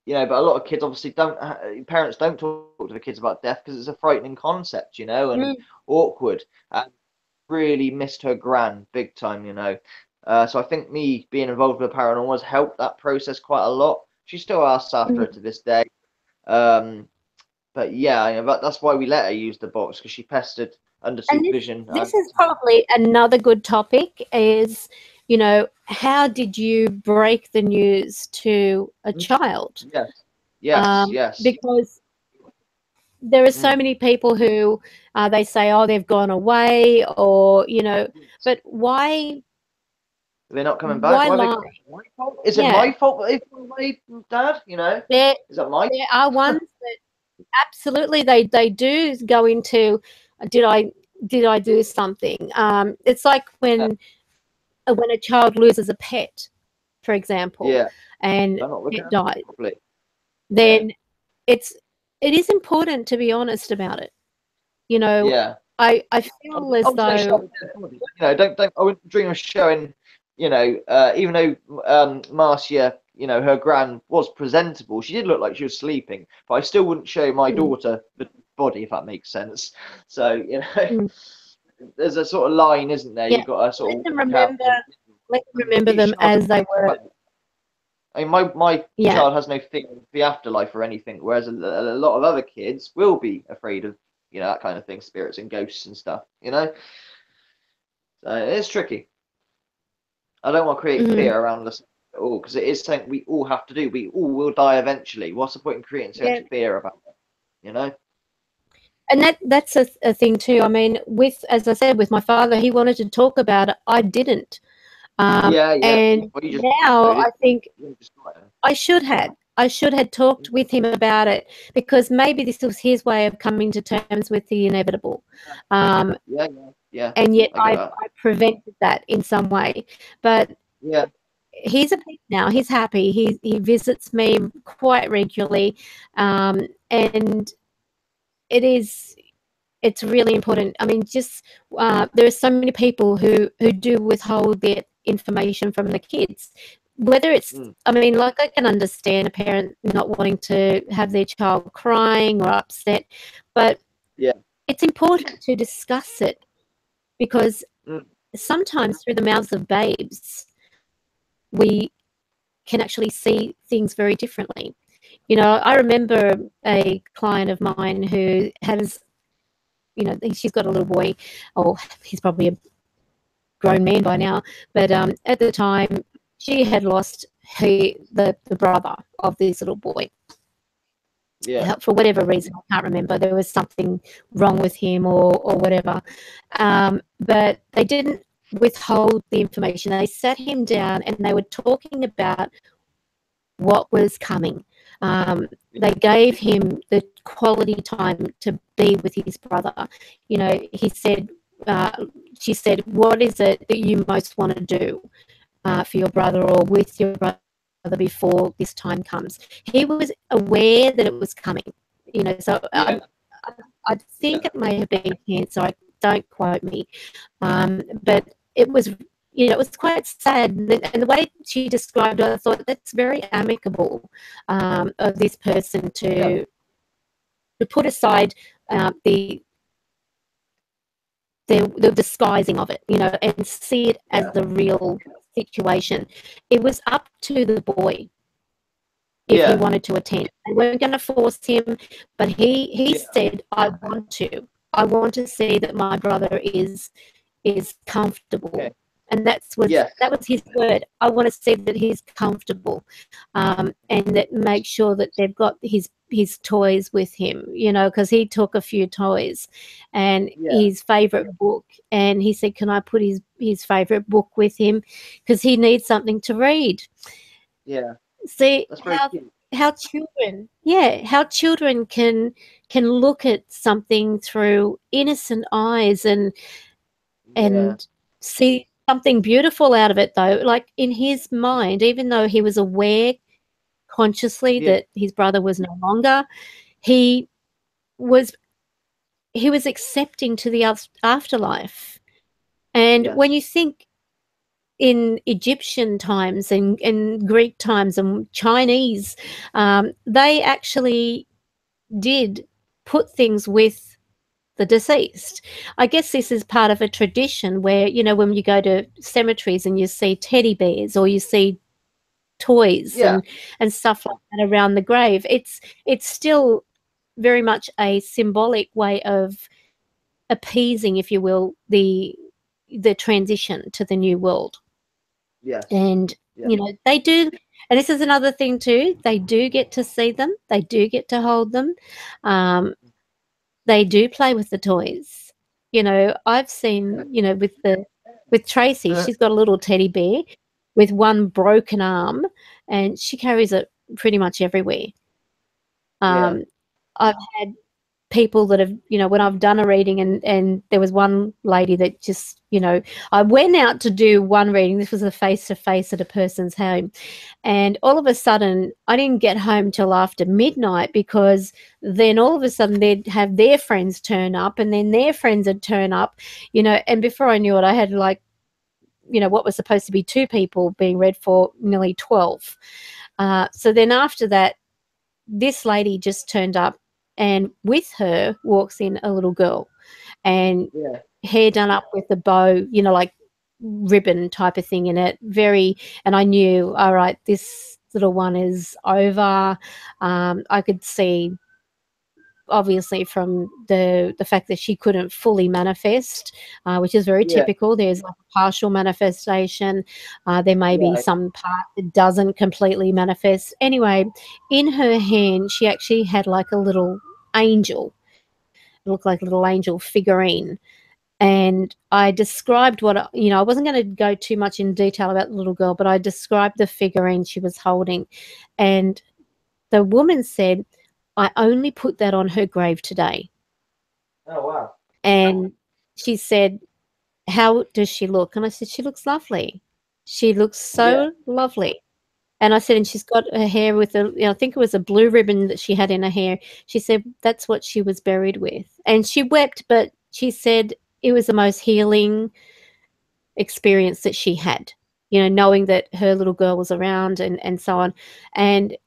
you know, but a lot of kids obviously parents don't talk to the kids about death because it's a frightening concept, you know, and awkward. And really missed her gran big time, you know. So I think me being involved with the paranormal has helped that process quite a lot. She still asks after her to this day. But yeah, you know, that's why we let her use the box, because she pestered under supervision. This is probably another good topic is, you know, how did you break the news to a child? Yes. Because there are so many people who they say, oh, they've gone away, or, you know, but why? They're not coming back. Is it my fault that they've gone away, Dad? You know, is that my? There are ones that absolutely they do go into, did I do something? It's like when a child loses a pet, for example, and it dies, then it is important to be honest about it. You know, I feel as though, you know, don't I wouldn't dream of showing, you know, even though Marcia, you know, her gran was presentable, she did look like she was sleeping, but I still wouldn't show my daughter the body, if that makes sense. So, you know, there's a sort of line, isn't there? You've got to sort of remember them as they were. I mean, my child has no fear of the afterlife or anything, whereas a lot of other kids will be afraid of, you know, that kind of thing, spirits and ghosts and stuff, you know. So it's tricky. I don't want to create fear around this at all, because it is something we all have to do. We all will die eventually. What's the point in creating so much fear about it, you know? And that's a thing too. I mean, as I said, with my father, he wanted to talk about it. I didn't. And now I think I should have talked with him about it, because maybe this was his way of coming to terms with the inevitable. And yet I prevented that in some way. But he's a peace now. He's happy. He visits me quite regularly, and it's really important. I mean, just there are so many people who do withhold their information from the kids, whether it's I mean, like, I can understand a parent not wanting to have their child crying or upset, but it's important to discuss it, because sometimes through the mouths of babes we can actually see things very differently. You know, I remember a client of mine who has, you know, she's got a little boy, or he's probably a grown man by now, but at the time she had lost the brother of this little boy. For whatever reason, I can't remember. There was something wrong with him or whatever. But they didn't withhold the information. They sat him down and they were talking about what was coming. They gave him the quality time to be with his brother. You know, she said, what is it that you most want to do for your brother or with your brother before this time comes? He was aware that it was coming, you know, so I think it may have been cancer. Don't quote me. But it was, you know, it was quite sad. And the way she described it, I thought that's very amicable of this person to put aside the disguising of it, you know, and see it as the real situation. It was up to the boy if he wanted to attend. They weren't going to force him, but he said, I want to see that my brother is comfortable. And that was his word. I want to see that he's comfortable, and that make sure that they've got his toys with him, you know, because he took a few toys and his favorite book, and he said, can I put his favorite book with him, because he needs something to read. See how children can look at something through innocent eyes and see something beautiful out of it, though. Like, in his mind, even though he was aware consciously that his brother was no longer, he was accepting to the afterlife. And when you think in Egyptian times and Greek times and Chinese, they actually did put things with the deceased. I guess this is part of a tradition where, you know, when you go to cemeteries and you see teddy bears or you see toys and stuff like that around the grave, it's still very much a symbolic way of appeasing, if you will, the transition to the new world. And you know, they do, and this is another thing too, they do get to see them, they do get to hold them, they do play with the toys. You know, I've seen, you know, with Tracy, she's got a little teddy bear with one broken arm, and she carries it pretty much everywhere. I've had people that have, you know, when I've done a reading, and there was one lady that just, you know, I went out to do one reading. This was a face-to-face at a person's home, and all of a sudden I didn't get home till after midnight, because then all of a sudden they'd have their friends turn up, and then their friends would turn up, you know, and before I knew it, I had, like, you know, what was supposed to be 2 people being read for nearly 12. So then after that, this lady just turned up, and with her walks in a little girl, and hair done up with a bow, you know, like ribbon type of thing in it. And I knew, all right, this little one is over. I could see, obviously, from the fact that she couldn't fully manifest, which is very typical. There's like a partial manifestation. There may be some part that doesn't completely manifest. Anyway, in her hand, she actually had like a little angel. It looked like a little angel figurine. And I described what, you know, I wasn't going to go too much in detail about the little girl, but I described the figurine she was holding. And the woman said, I only put that on her grave today. Oh, wow. And she said, how does she look? And I said, she looks lovely. She looks so lovely. And I said, and she's got her hair with a, you know, I think it was a blue ribbon that she had in her hair. She said that's what she was buried with. And she wept, but she said it was the most healing experience that she had, you know, knowing that her little girl was around and so on. And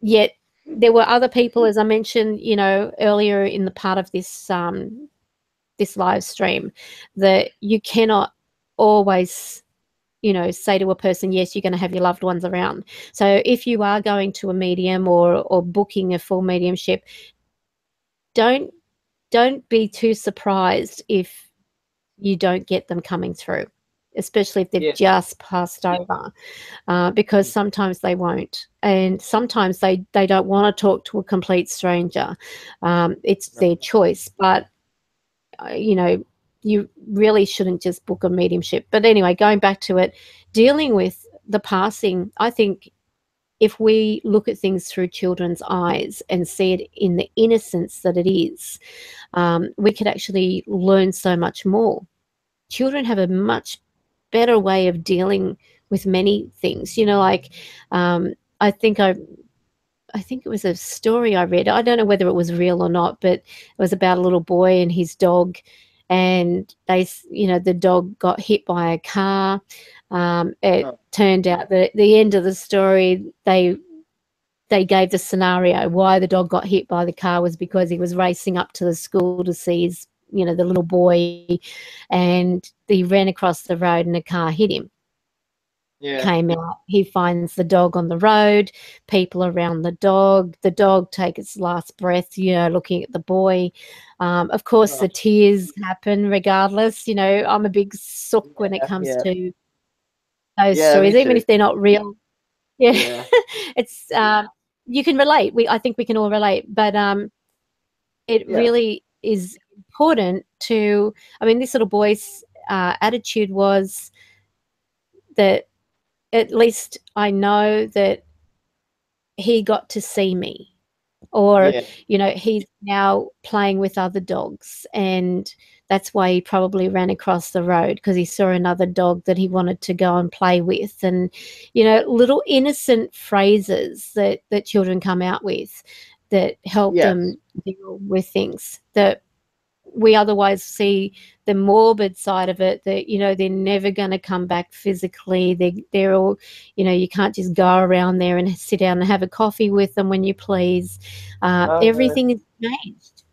yet there were other people, as I mentioned, you know, earlier in the part of this this live stream, that you cannot always, you know, say to a person, yes, you're going to have your loved ones around. So if you are going to a medium or booking a full mediumship, don't be too surprised if you don't get them coming through, especially if they've just passed over, because sometimes they won't, and sometimes they don't want to talk to a complete stranger. It's their choice, but you know, you really shouldn't just book a mediumship. But anyway, going back to it, dealing with the passing, I think if we look at things through children's eyes and see it in the innocence that it is, we could actually learn so much more. Children have a much better way of dealing with many things. You know, like I think it was a story I read. I don't know whether it was real or not, but it was about a little boy and his dog, and they, you know, the dog got hit by a car. It turned out that the end of the story, they gave the scenario why the dog got hit by the car was because he was racing up to the school to see his, you know, the little boy, and he ran across the road and a car hit him. came out. He finds the dog on the road, people around the dog take its last breath, looking at the boy. Of course, the tears happen regardless. I'm a big sook when it comes to those stories, even if they're not real. Yeah. It's you can relate. I think we can all relate, but it really is important to. I mean, this little boy's attitude was that at least I know that he got to see me, or he's now playing with other dogs, and that's why he probably ran across the road, because he saw another dog that he wanted to go and play with. And little innocent phrases that children come out with that help them deal with things that we otherwise see the morbid side of it, that they're never going to come back physically. They're all, you can't just go around there and sit down and have a coffee with them when you please. Everything has changed.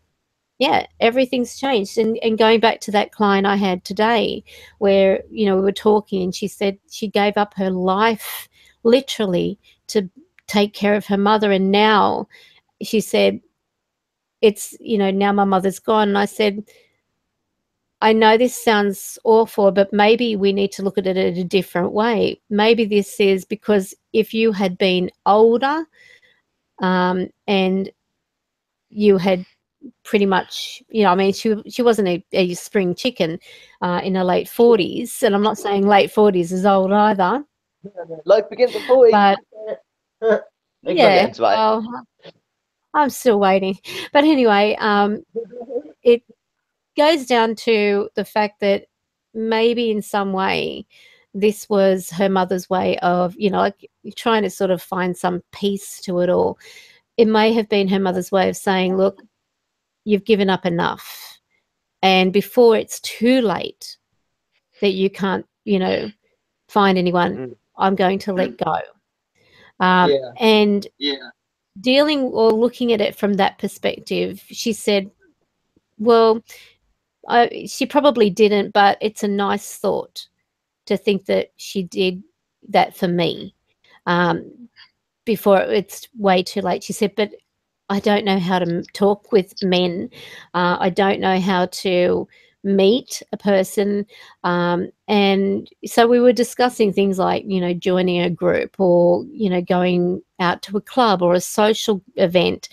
Yeah, everything's changed. And going back to that client I had today, where we were talking, and she said she gave up her life literally to take care of her mother, and now she said, it's now my mother's gone. And I said, I know this sounds awful, but maybe we need to look at it in a different way. Maybe this is because if you had been older, and you had pretty much, I mean, she wasn't a spring chicken in her late 40s, and I'm not saying late 40s is old either. Life begins at 40. But yeah, well, I'm still waiting. But anyway, it goes down to the fact that maybe in some way this was her mother's way of, like trying to sort of find some peace to it all. It may have been her mother's way of saying, look, you've given up enough. And before it's too late that you can't, find anyone, I'm going to let go. And dealing or looking at it from that perspective, she said, well, she probably didn't, but it's a nice thought to think that she did that for me before it's way too late. She said, but I don't know how to talk with men. I don't know how to meet a person. And so we were discussing things like, joining a group, or, going out to a club or a social event,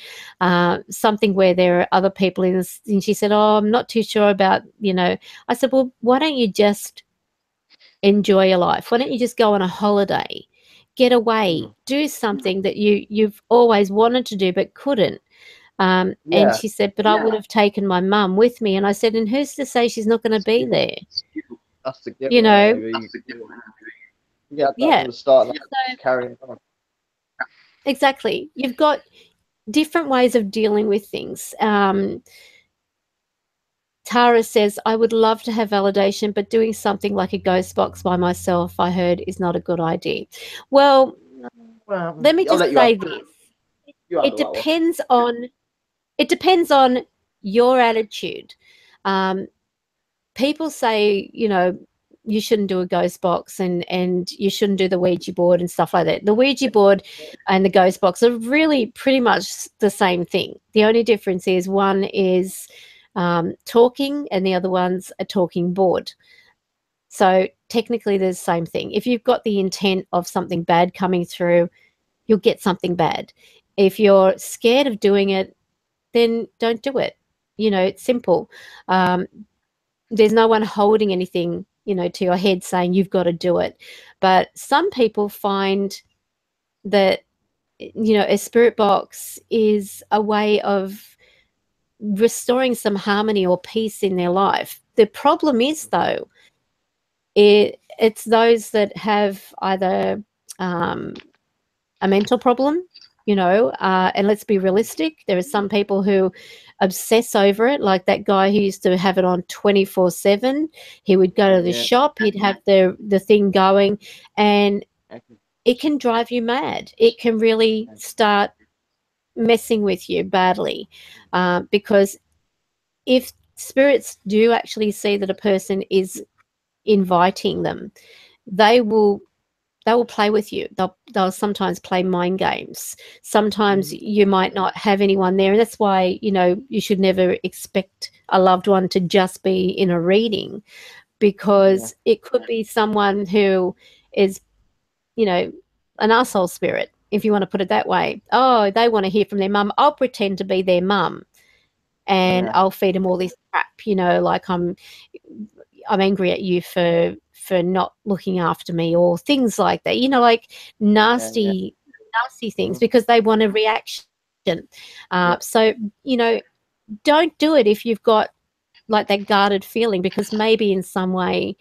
something where there are other people in this. And she said, oh, I'm not too sure about, I said, well, why don't you just enjoy your life? Why don't you just go on a holiday, get away, do something that you've always wanted to do but couldn't? And she said, but I would have taken my mum with me. And I said, and who's to say she's not going to be there? That's the gift. Yeah, from the start, so, carrying on. Exactly. You've got different ways of dealing with things. Tara says, I would love to have validation, but doing something like a ghost box by myself, I heard, is not a good idea. Well, let me just say this. It depends on your attitude. People say, you shouldn't do a ghost box, and you shouldn't do the Ouija board and stuff like that. The Ouija board and the ghost box are really pretty much the same thing. The only difference is one is talking, and the other one's a talking board. So technically they're the same thing. If you've got the intent of something bad coming through, you'll get something bad. If you're scared of doing it, then don't do it. It's simple. There's no one holding anything, to your head saying you've got to do it. But some people find that, a spirit box is a way of restoring some harmony or peace in their life. The problem is, though, it's those that have either a mental problem, and let's be realistic. There are some people who obsess over it, like that guy who used to have it on 24/7. He would go to the shop, he'd have the thing going, and it can drive you mad. It can really start messing with you badly, because if spirits do actually see that a person is inviting them, they will they will play with you. They'll sometimes play mind games. Sometimes you might not have anyone there, and that's why, you know, you should never expect a loved one to just be in a reading, because it could be someone who is, you know, an arsehole spirit, if you want to put it that way. Oh, they want to hear from their mum. I'll pretend to be their mum, and I'll feed them all this crap, you know, like I'm angry at you for not looking after me, or things like that, you know, like nasty things, because they want a reaction. So, you know, don't do it if you've got like that guarded feeling, because maybe in some way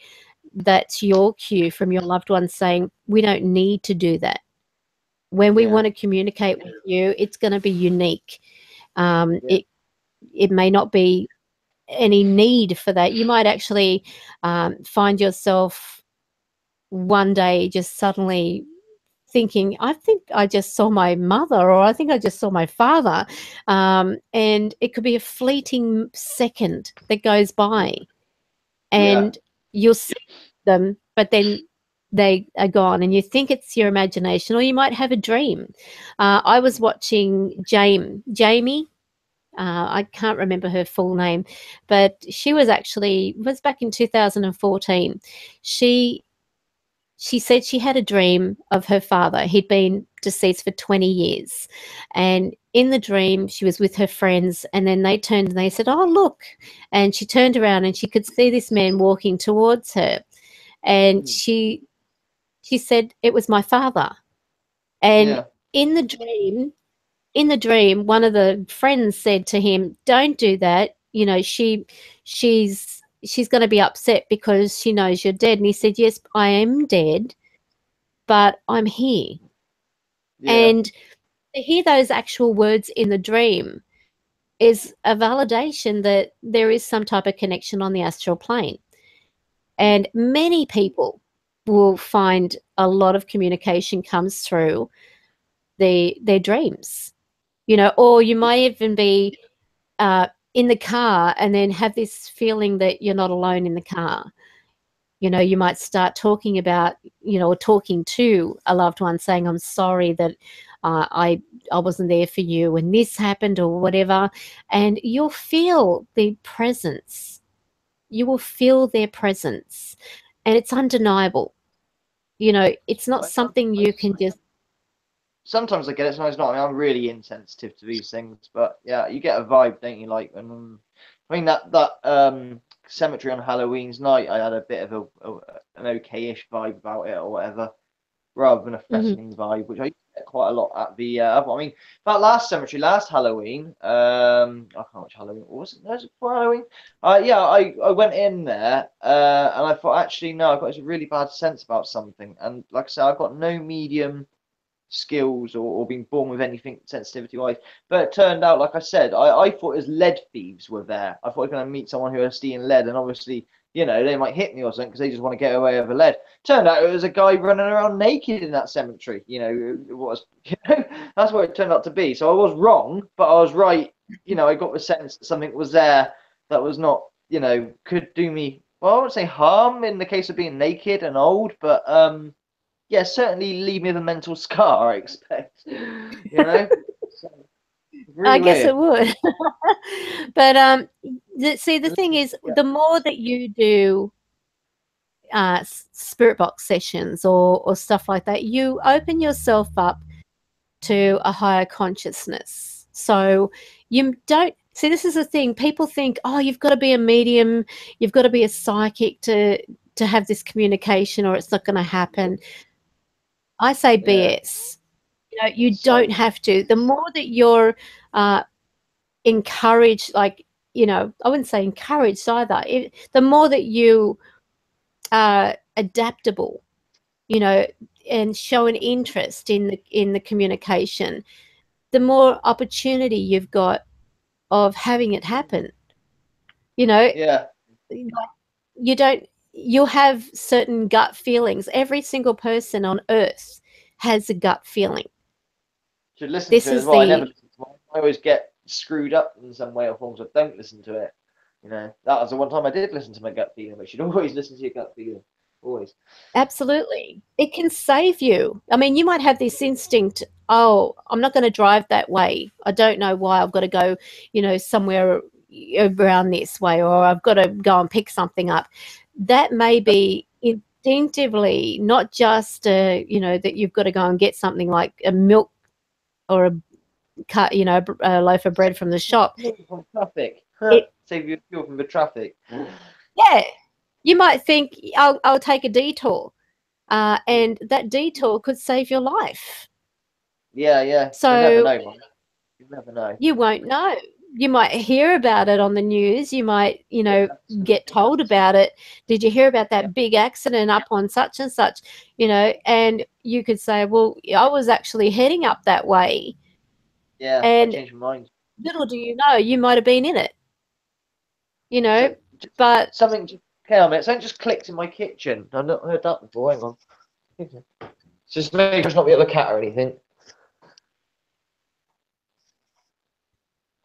that's your cue from your loved one saying, we don't need to do that. When we want to communicate with you, it's going to be unique. It may not be any need for that. You might actually find yourself one day just suddenly thinking, I think I just saw my mother, or I think I just saw my father. And it could be a fleeting second that goes by, and you'll see them, but then they are gone, and you think it's your imagination, or you might have a dream. I was watching Jamie. I can't remember her full name, but she was back in 2014. She said she had a dream of her father. He'd been deceased for 20 years. And in the dream, she was with her friends, and then they turned and they said, oh, look. And she turned around and she could see this man walking towards her. And she said, it was my father. And in the dream, one of the friends said to him, don't do that. You know, she's going to be upset because she knows you're dead. And he said, yes, I am dead, but I'm here. And to hear those actual words in the dream is a validation that there is some type of connection on the astral plane. And many people will find a lot of communication comes through their dreams, you know, or you might even be in the car and then have this feeling that you're not alone in the car. You know, you might start talking about, you know, or talking to a loved one saying, I'm sorry that I wasn't there for you when this happened or whatever. And you'll feel the presence. You will feel their presence. And it's undeniable. You know, it's not something you can just... Sometimes I get it, sometimes not. I mean, I'm really insensitive to these things, but yeah, you get a vibe, don't you? Like, and I mean that cemetery on Halloween's night, I had a bit of an okay-ish vibe about it or whatever, rather than a threatening vibe, which I get quite a lot at the. I mean, that last cemetery, last Halloween, I can't know which Halloween was it? Was it before Halloween? Yeah, I went in there, and I thought, actually, no, I've got this really bad sense about something, and like I said, I've got no medium skills or being born with anything sensitivity wise, but it turned out, like I said, I thought it was lead thieves were there. I thought I was going to meet someone who was stealing lead, and obviously, you know, they might hit me or something because they just want to get away with the lead. Turned out it was a guy running around naked in that cemetery. You know, it was, you know, that's what it turned out to be. So I was wrong, but I was right. You know, I got the sense that something was there that was not, you know, could do me, well, I wouldn't say harm in the case of being naked and old, but yeah, certainly leave me with a mental scar, I expect. You know? Really I guess weird. it would. But see, the thing is, the more that you do spirit box sessions or stuff like that, you open yourself up to a higher consciousness. So you don't see, this is the thing. People think, oh, you've got to be a medium, you've got to be a psychic to have this communication, or it's not going to happen. I say BS. You know, you don't have to. The more that you're encouraged, like, you know, I wouldn't say encouraged either. The more that you are adaptable, you know, and show an interest in the communication, the more opportunity you've got of having it happen. You know, you'll have certain gut feelings. Every single person on earth has a gut feeling. Should listen to it as well. I never listen to it. I always get screwed up in some way or form, so don't listen to it. You know, that was the one time I did listen to my gut feeling, but you should always listen to your gut feeling. always. Absolutely. It can save you. I mean, you might have this instinct, oh, I'm not going to drive that way. I don't know why. I've got to go, somewhere around this way, or I've got to go and pick something up. That may be instinctively, not just, that you've got to go and get something like a milk or a loaf of bread from the shop. From traffic. Save you fuel from the traffic. Yeah. You might think, I'll take a detour. And that detour could save your life. Yeah. So you never know, you never know. You won't know. You might hear about it on the news. You might, get told about it. Did you hear about that big accident up on such and such? And you could say, well, I was actually heading up that way. Yeah, and I changed my mind. Little do you know, you might have been in it. But something just clicked in my kitchen. I've not heard that before. Hang on. Just make sure it's not the other cat or anything.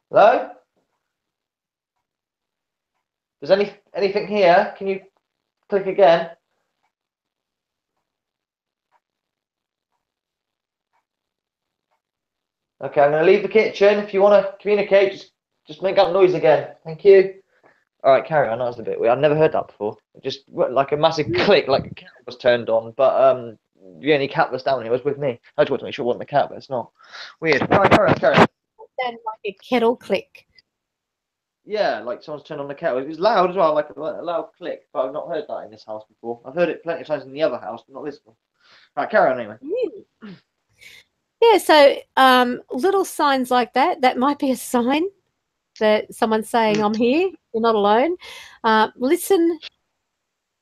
Hello? There's anything here? Can you click again? Okay, I'm going to leave the kitchen. If you want to communicate, just make that noise again. Thank you. All right, carry on. That was a bit weird. I've never heard that before. It just like a massive click, like a cat was turned on, but the only cat that's down here was with me. I just wanted to make sure it wasn't the cat, but it's not. Weird. All right, carry on. Then like a kettle click. Yeah, like someone's turned on the kettle. It was loud as well, like a loud click, but I've not heard that in this house before. I've heard it plenty of times in the other house, but not this one. All right, carry on anyway. Yeah, so little signs like that might be a sign that someone's saying, I'm here, you're not alone. Listen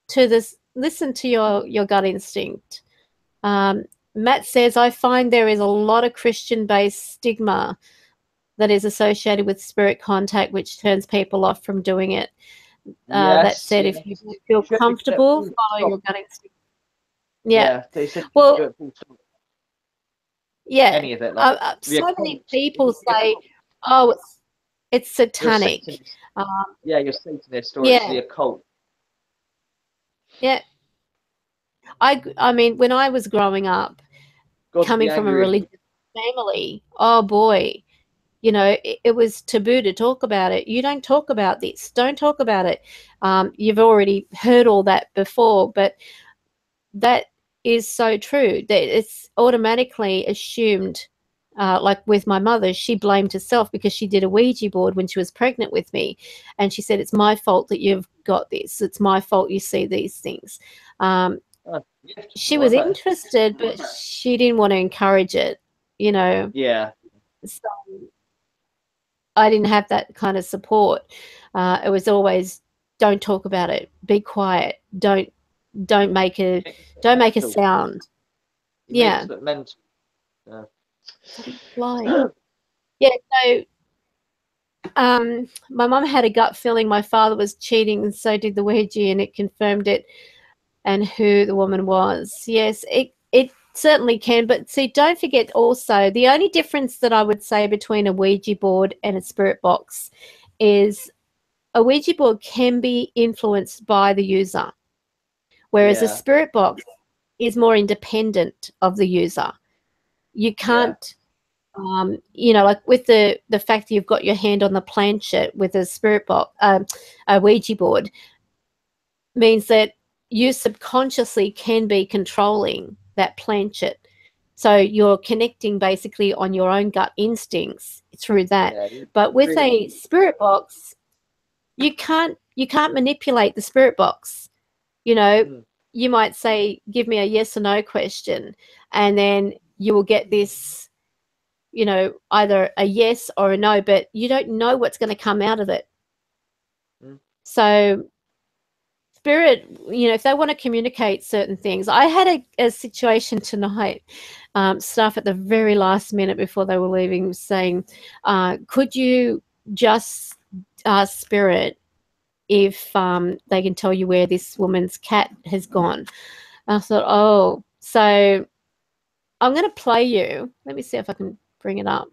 to this, listen to your gut instinct. Matt says, I find there is a lot of Christian-based stigma that is associated with spirit contact, which turns people off from doing it. That said, if you feel comfortable, follow your gut instinct. Yeah. They said well, yeah. Any of it. Like, so many people say, oh, it's satanic. You're Satanist or it's the occult. Yeah. I mean, when I was growing up, coming from a religious family, oh boy, it was taboo to talk about it. You don't talk about this. Don't talk about it. You've already heard all that before, but that is so true that it's automatically assumed. Like with my mother, she blamed herself because she did a Ouija board when she was pregnant with me. And she said, it's my fault that you've got this. It's my fault you see these things. She was interested, but she didn't want to encourage it, Yeah. So I didn't have that kind of support. It was always, don't talk about it. Be quiet. Don't make a sound. Yeah. Flying. Yeah. So, my mum had a gut feeling my father was cheating, and so did the Ouija, and it confirmed it and who the woman was. Yes, it certainly can. But see, don't forget also, the only difference that I would say between a Ouija board and a spirit box is a Ouija board can be influenced by the user, whereas a spirit box is more independent of the user. You can't, like with the fact that you've got your hand on the planchette with a spirit box, a Ouija board, means that you subconsciously can be controlling that planchette. So you're connecting basically on your own gut instincts through that. But with a spirit box, you can't manipulate the spirit box. You might say, give me a yes or no question, and then you will get this, either a yes or a no, but you don't know what's going to come out of it. So spirit, if they want to communicate certain things. I had a situation tonight, staff at the very last minute before they were leaving saying, could you just ask spirit if they can tell you where this woman's cat has gone? And I thought, oh, so I'm going to play you. Let me see if I can bring it up.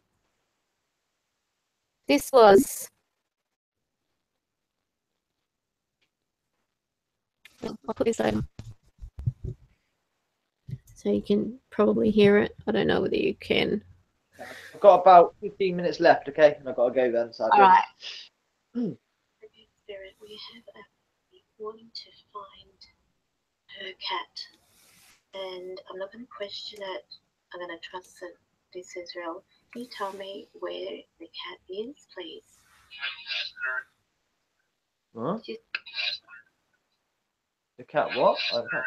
This was... I'll put this over. So you can probably hear it. I don't know whether you can. I've got about 15 minutes left, okay? And I've got to go then. So all right. Spirit, we have a wanting to find her cat, and I'm not going to question it. I'm going to trust that this is real. Can you tell me where the cat is, please? Huh? The cat what? Oh, the cat.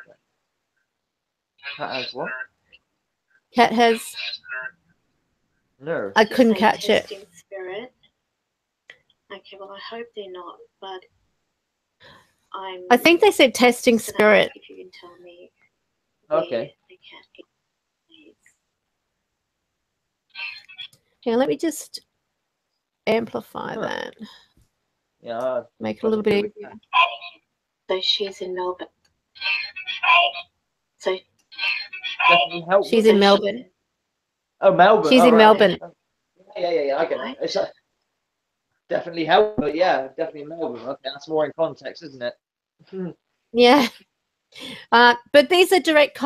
Cat has what? Cat has. Nerve. I couldn't catch it. Spirit. Okay, well, I hope they're not, but I think they said testing spirit. If you can tell me. Okay. The cat is. Yeah, let me just amplify that. Yeah. Make it a little bit easier. So she's in Melbourne. So definitely help. She's in Melbourne. Oh, Melbourne. She's in Melbourne. Yeah. I get it. It's definitely help, but yeah, definitely Melbourne. Okay, that's more in context, isn't it? Yeah. But these are direct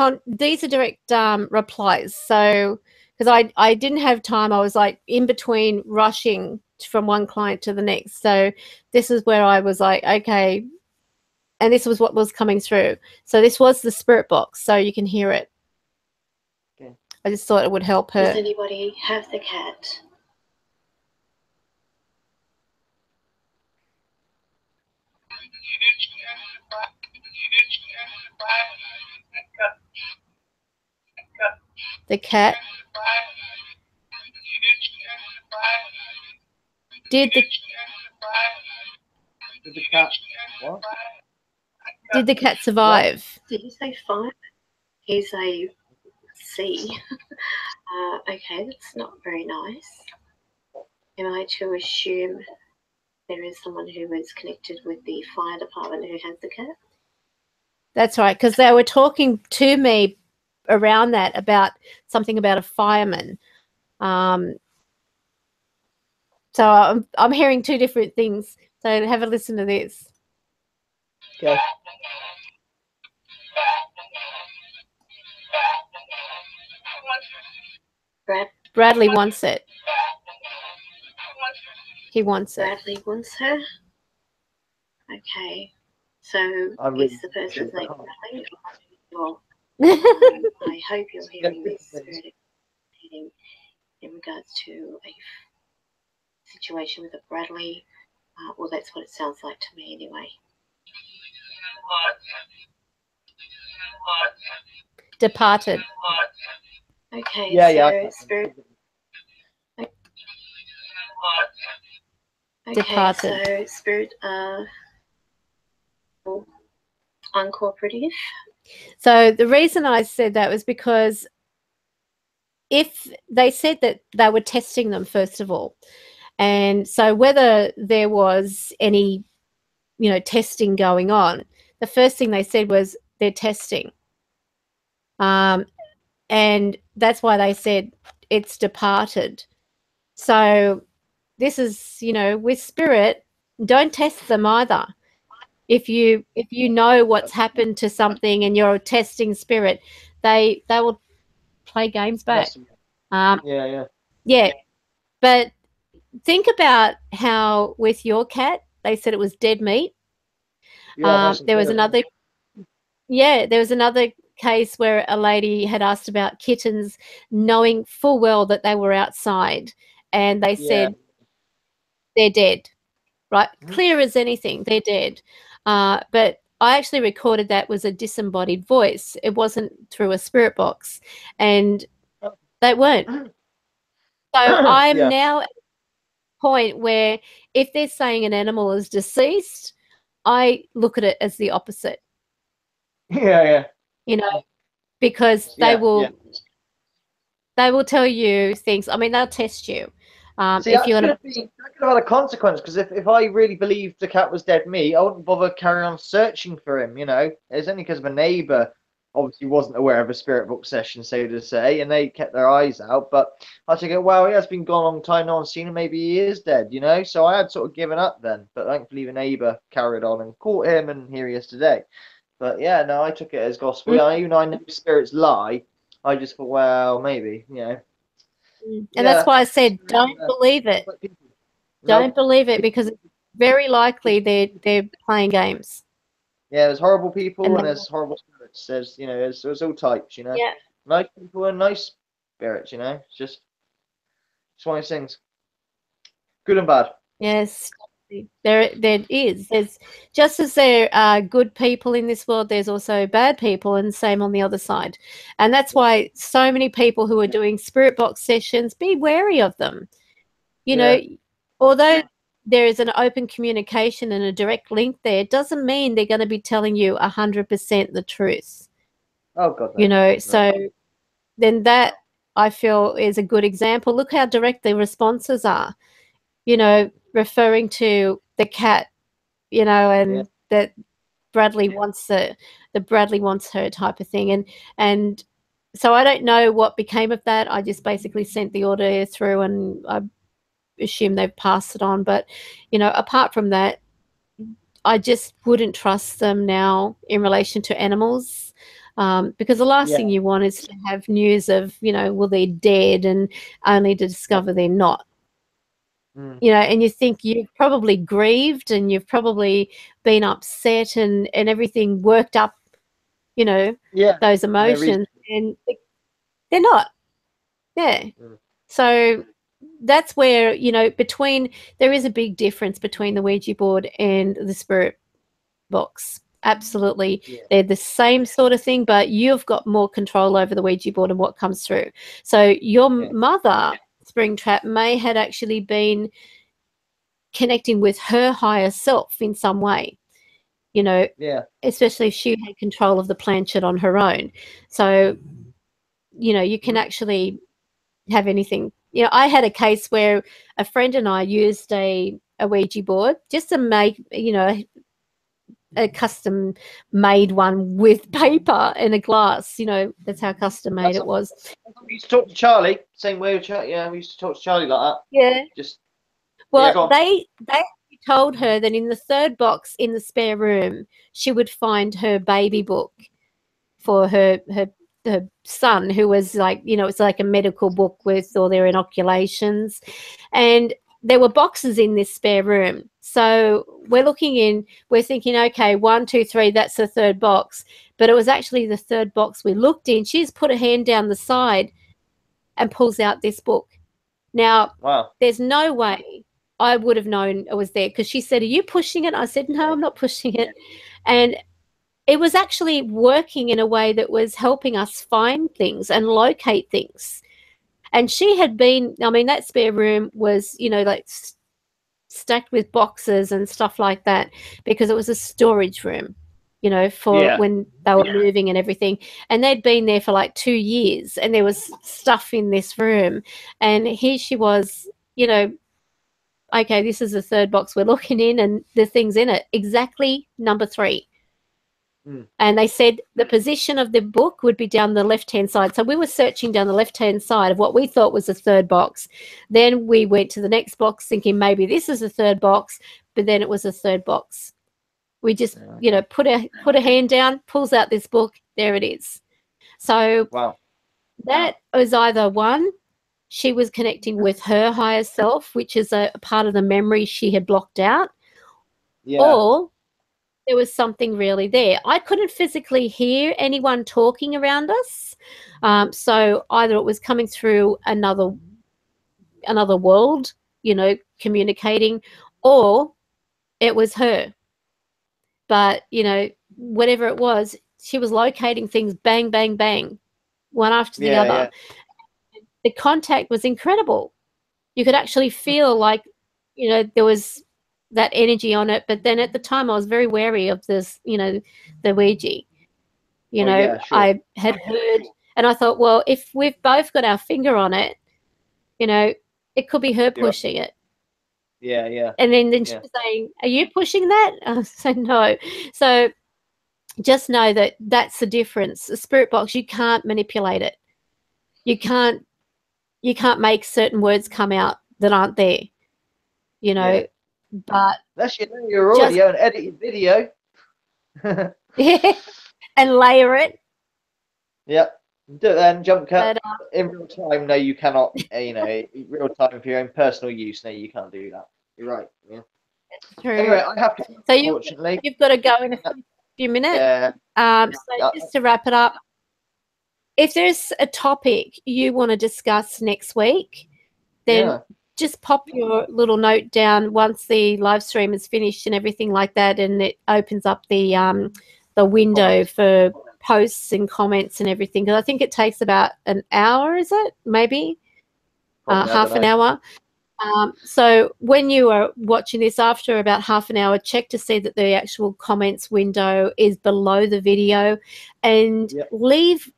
replies. So because I didn't have time, I was like in between rushing from one client to the next. So this is where I was like, okay, and this was what was coming through. So this was the spirit box, so you can hear it. Okay. I just thought it would help her. Does anybody have the cat? The cat. Did the cat what? Did the cat survive? What? Did you say 5? He's a C. Okay, that's not very nice. Am I to assume there is someone who is connected with the fire department who has the cat? That's right, because they were talking to me around that about something about a fireman. So I'm hearing two different things. So have a listen to this. Okay. Bradley wants it. He wants it. Bradley wants her. Okay. So is the person's name Bradley? Well, I hope you're hearing this in regards to a situation with a Bradley. Well, that's what it sounds like to me anyway. Departed. Okay, yeah. Spirit. Okay, Departed. so Spirit uncooperative. So the reason I said that was because if they said that they were testing them, first of all, and so whether there was any, testing going on, the first thing they said was they're testing. And that's why they said it's departed. So this is, with spirit, don't test them either. If you know what's happened to something and you're testing spirit, they will play games back. Yeah. But think about how with your cat, they said it was dead meat. There was another case where a lady had asked about kittens, knowing full well that they were outside, and they said they're dead, right? Clear as anything, they're dead. But I actually recorded that was a disembodied voice. It wasn't through a spirit box, and they weren't. So I'm now at a point where if they're saying an animal is deceased, I look at it as the opposite. Yeah. Because they will tell you things. I mean, they'll test you. See, that could have had a consequence, because if I really believed the cat was dead meat, I wouldn't bother carrying on searching for him, It's only because my neighbour obviously wasn't aware of a spirit book session, so to say, and they kept their eyes out. But I think, well, he has been gone a long time, no one's seen him, maybe he is dead, So I had sort of given up then. But thankfully the neighbour carried on and caught him, and here he is today. But yeah, no, I took it as gospel. Even though I know spirits lie, I just thought, well, maybe, you know. And that's why I said, don't believe it. Don't believe it, because it's very likely they're playing games. Yeah, there's horrible people and there's horrible spirits. There's, you know, there's all types, you know. Yeah. Nice people and nice spirits, you know. It's just one of those things. Good and bad. Yes. There is. There's, just as there are good people in this world, there's also bad people, and same on the other side. And that's why so many people who are doing spirit box sessions, be wary of them. You know, although there is an open communication and a direct link there, it doesn't mean they're going to be telling you 100% the truth. Oh God, no. You know, so then that, I feel, is a good example. Look how direct the responses are. You know, referring to the cat, you know, and that Bradley wants the Bradley wants her type of thing. And so I don't know what became of that. I just basically sent the order through, and I assume they've passed it on. But, you know, apart from that, I just wouldn't trust them now in relation to animals. Because the last thing you want is to have news of, you know, well, they're dead, and only to discover they're not. You know, and you think you've probably grieved and you've probably been upset and everything worked up, you know, those emotions, and they're not. Yeah. So that's where, you know, there is a big difference between the Ouija board and the spirit box. Absolutely. They're the same sort of thing, but you've got more control over the Ouija board and what comes through. So your mother, Springtrap, may had actually been connecting with her higher self in some way, you know, especially if she had control of the planchette on her own. So, you know, you can actually have anything. You know, I had a case where a friend and I used a Ouija board just to make, you know, a custom made one with paper and a glass. You know, that's how custom made it was. We used to talk to Charlie, same way. Yeah, we used to talk to Charlie like that. Yeah. Just well, they told her that in the third box in the spare room, she would find her baby book for her son, who was like, you know, it's like a medical book with all their inoculations, and there were boxes in this spare room. So we're thinking, okay, 1, 2, 3, that's the third box. But it was actually the third box we looked in. She's put a hand down the side and pulls out this book. Now, there's no way I would have known it was there, because she said, are you pushing it? I said, no, I'm not pushing it. And it was actually working in a way that was helping us find things and locate things. And she had been, I mean, that spare room was, you know, like stacked with boxes and stuff like that, because it was a storage room, you know, for when they were moving and everything. And they'd been there for like 2 years, and there was stuff in this room. And here she was, you know, okay, this is the third box we're looking in, and the thing's in it. Exactly number 3. And they said the position of the book would be down the left-hand side. So we were searching down the left-hand side of what we thought was the third box. Then we went to the next box thinking maybe this is the third box, but then it was the third box. We just, you know, put a hand down, pulls out this book, there it is. So that was either one, she was connecting with her higher self, which is a part of the memory she had blocked out, or there was something really there. I couldn't physically hear anyone talking around us. So either it was coming through another world, you know, communicating, or it was her. But, you know, whatever it was, she was locating things, bang, bang, bang, one after the other. The contact was incredible. You could actually feel like, you know, there was that energy on it. But then at the time I was very wary of this, you know, the Ouija. You know, I had heard, and I thought, well, if we've both got our finger on it, you know, it could be her pushing it. And then she was saying, are you pushing that? I said, no. So just know that that's the difference. A spirit box, you can't manipulate it. You can't make certain words come out that aren't there, you know. But unless you know your audio and edit your video. And layer it. Yep. Jump cut in real time. No, you cannot. Real time for your own personal use. No, you can't do that. You're right. Yeah. True. Anyway, I have to. So Unfortunately, you've got to go in a few minutes. Yeah. So just to wrap it up, if there's a topic you want to discuss next week, then just pop your little note down once the live stream is finished and everything like that, and it opens up the window for posts and comments and everything. Because I think it takes about an hour, is it? Maybe half an hour. So when you are watching this, after about half an hour, check to see that the actual comments window is below the video, and leave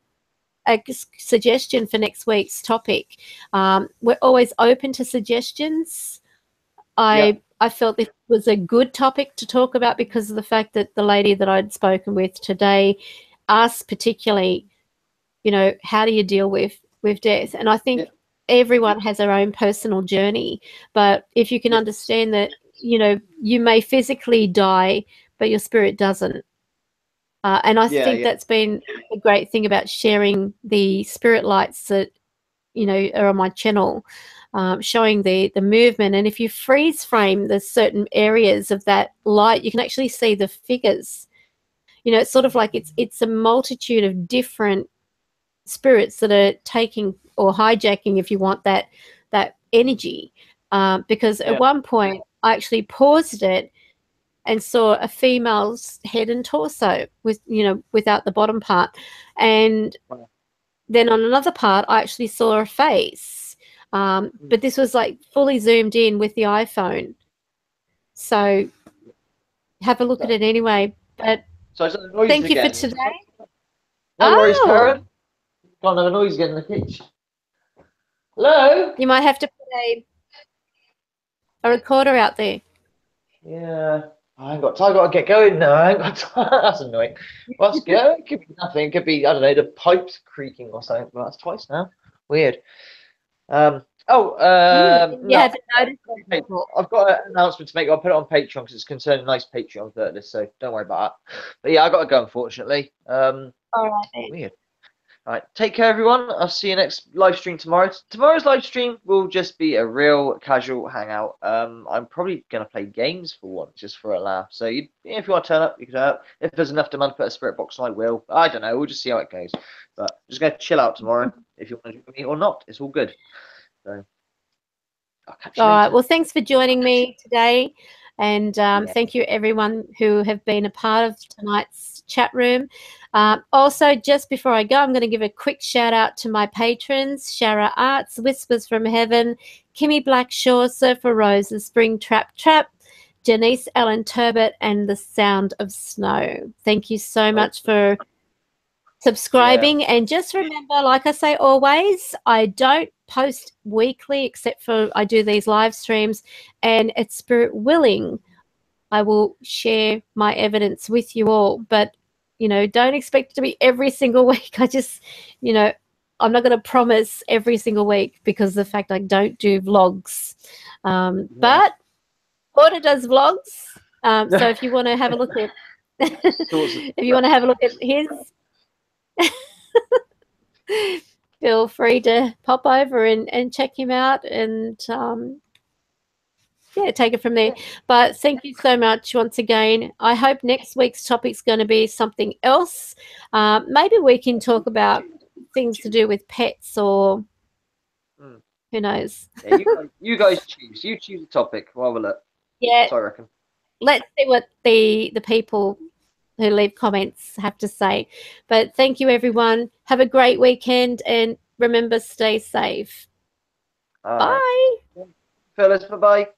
a suggestion for next week's topic. We're always open to suggestions. I felt this was a good topic to talk about because of the fact that the lady that I'd spoken with today asked particularly, how do you deal with death? And I think everyone has their own personal journey, but if you can understand that, you may physically die, but your spirit doesn't. And I think that's been a great thing about sharing the spirit lights that, are on my channel, showing the movement. And if you freeze frame the certain areas of that light, you can actually see the figures. It's sort of like it's a multitude of different spirits that are taking or hijacking, if you want, that energy. Because at one point I actually paused it and saw a female's head and torso with, without the bottom part. And then on another part, I actually saw a face. But this was like fully zoomed in with the iPhone. So have a look at it anyway. But thank you for today. No worries, Karen. Can't have a noise again in the kitchen. Hello? You might have to put a recorder out there. Yeah. I ain't got time. I got to get going now. I ain't got time. That's annoying. Let's go. It could be nothing. It could be, I don't know, the pipes creaking or something. But that's twice now. Weird. You haven't noticed. I've got an announcement to make. I'll put it on Patreon because it's concerning nice Patreon for this, so don't worry about that. But yeah, I got to go, unfortunately. All right. Weird. All right, take care, everyone. I'll see you next live stream tomorrow. Tomorrow's live stream will just be a real casual hangout. I'm probably going to play games for once, just for a laugh. So if you want to turn up, you can turn up. If there's enough demand to put a spirit box on, I will. I don't know. We'll just see how it goes. But I'm just going to chill out tomorrow. If you want to join me or not, it's all good. So I'll catch you later. All right. Well, thanks for joining me today. And thank you, everyone who have been a part of tonight's chat room. Also, just before I go, I'm going to give a quick shout out to my patrons: Shara Arts, Whispers from Heaven, Kimmy Blackshaw, Surfer Roses, Spring Trap, Janice Ellen Turbot, and The Sound of Snow. Thank you so much for subscribing. And just remember, like I say always, I don't post weekly except for I do these live streams, and it's spirit willing, I will share my evidence with you all. But don't expect it to be every single week. I just, I'm not going to promise every single week because of the fact I don't do vlogs. But Porter does vlogs. So if you want to have a look at if you want to have a look at his feel free to pop over and check him out and take it from there. But thank you so much once again. I hope next week's topic's going to be something else. Maybe we can talk about things to do with pets, or who knows. You guys choose. You choose a topic. We'll have a look. Yeah. So I reckon. Let's see what the people who leave comments have to say. But thank you, everyone. Have a great weekend, and remember, stay safe. Bye. Fellas, bye-bye.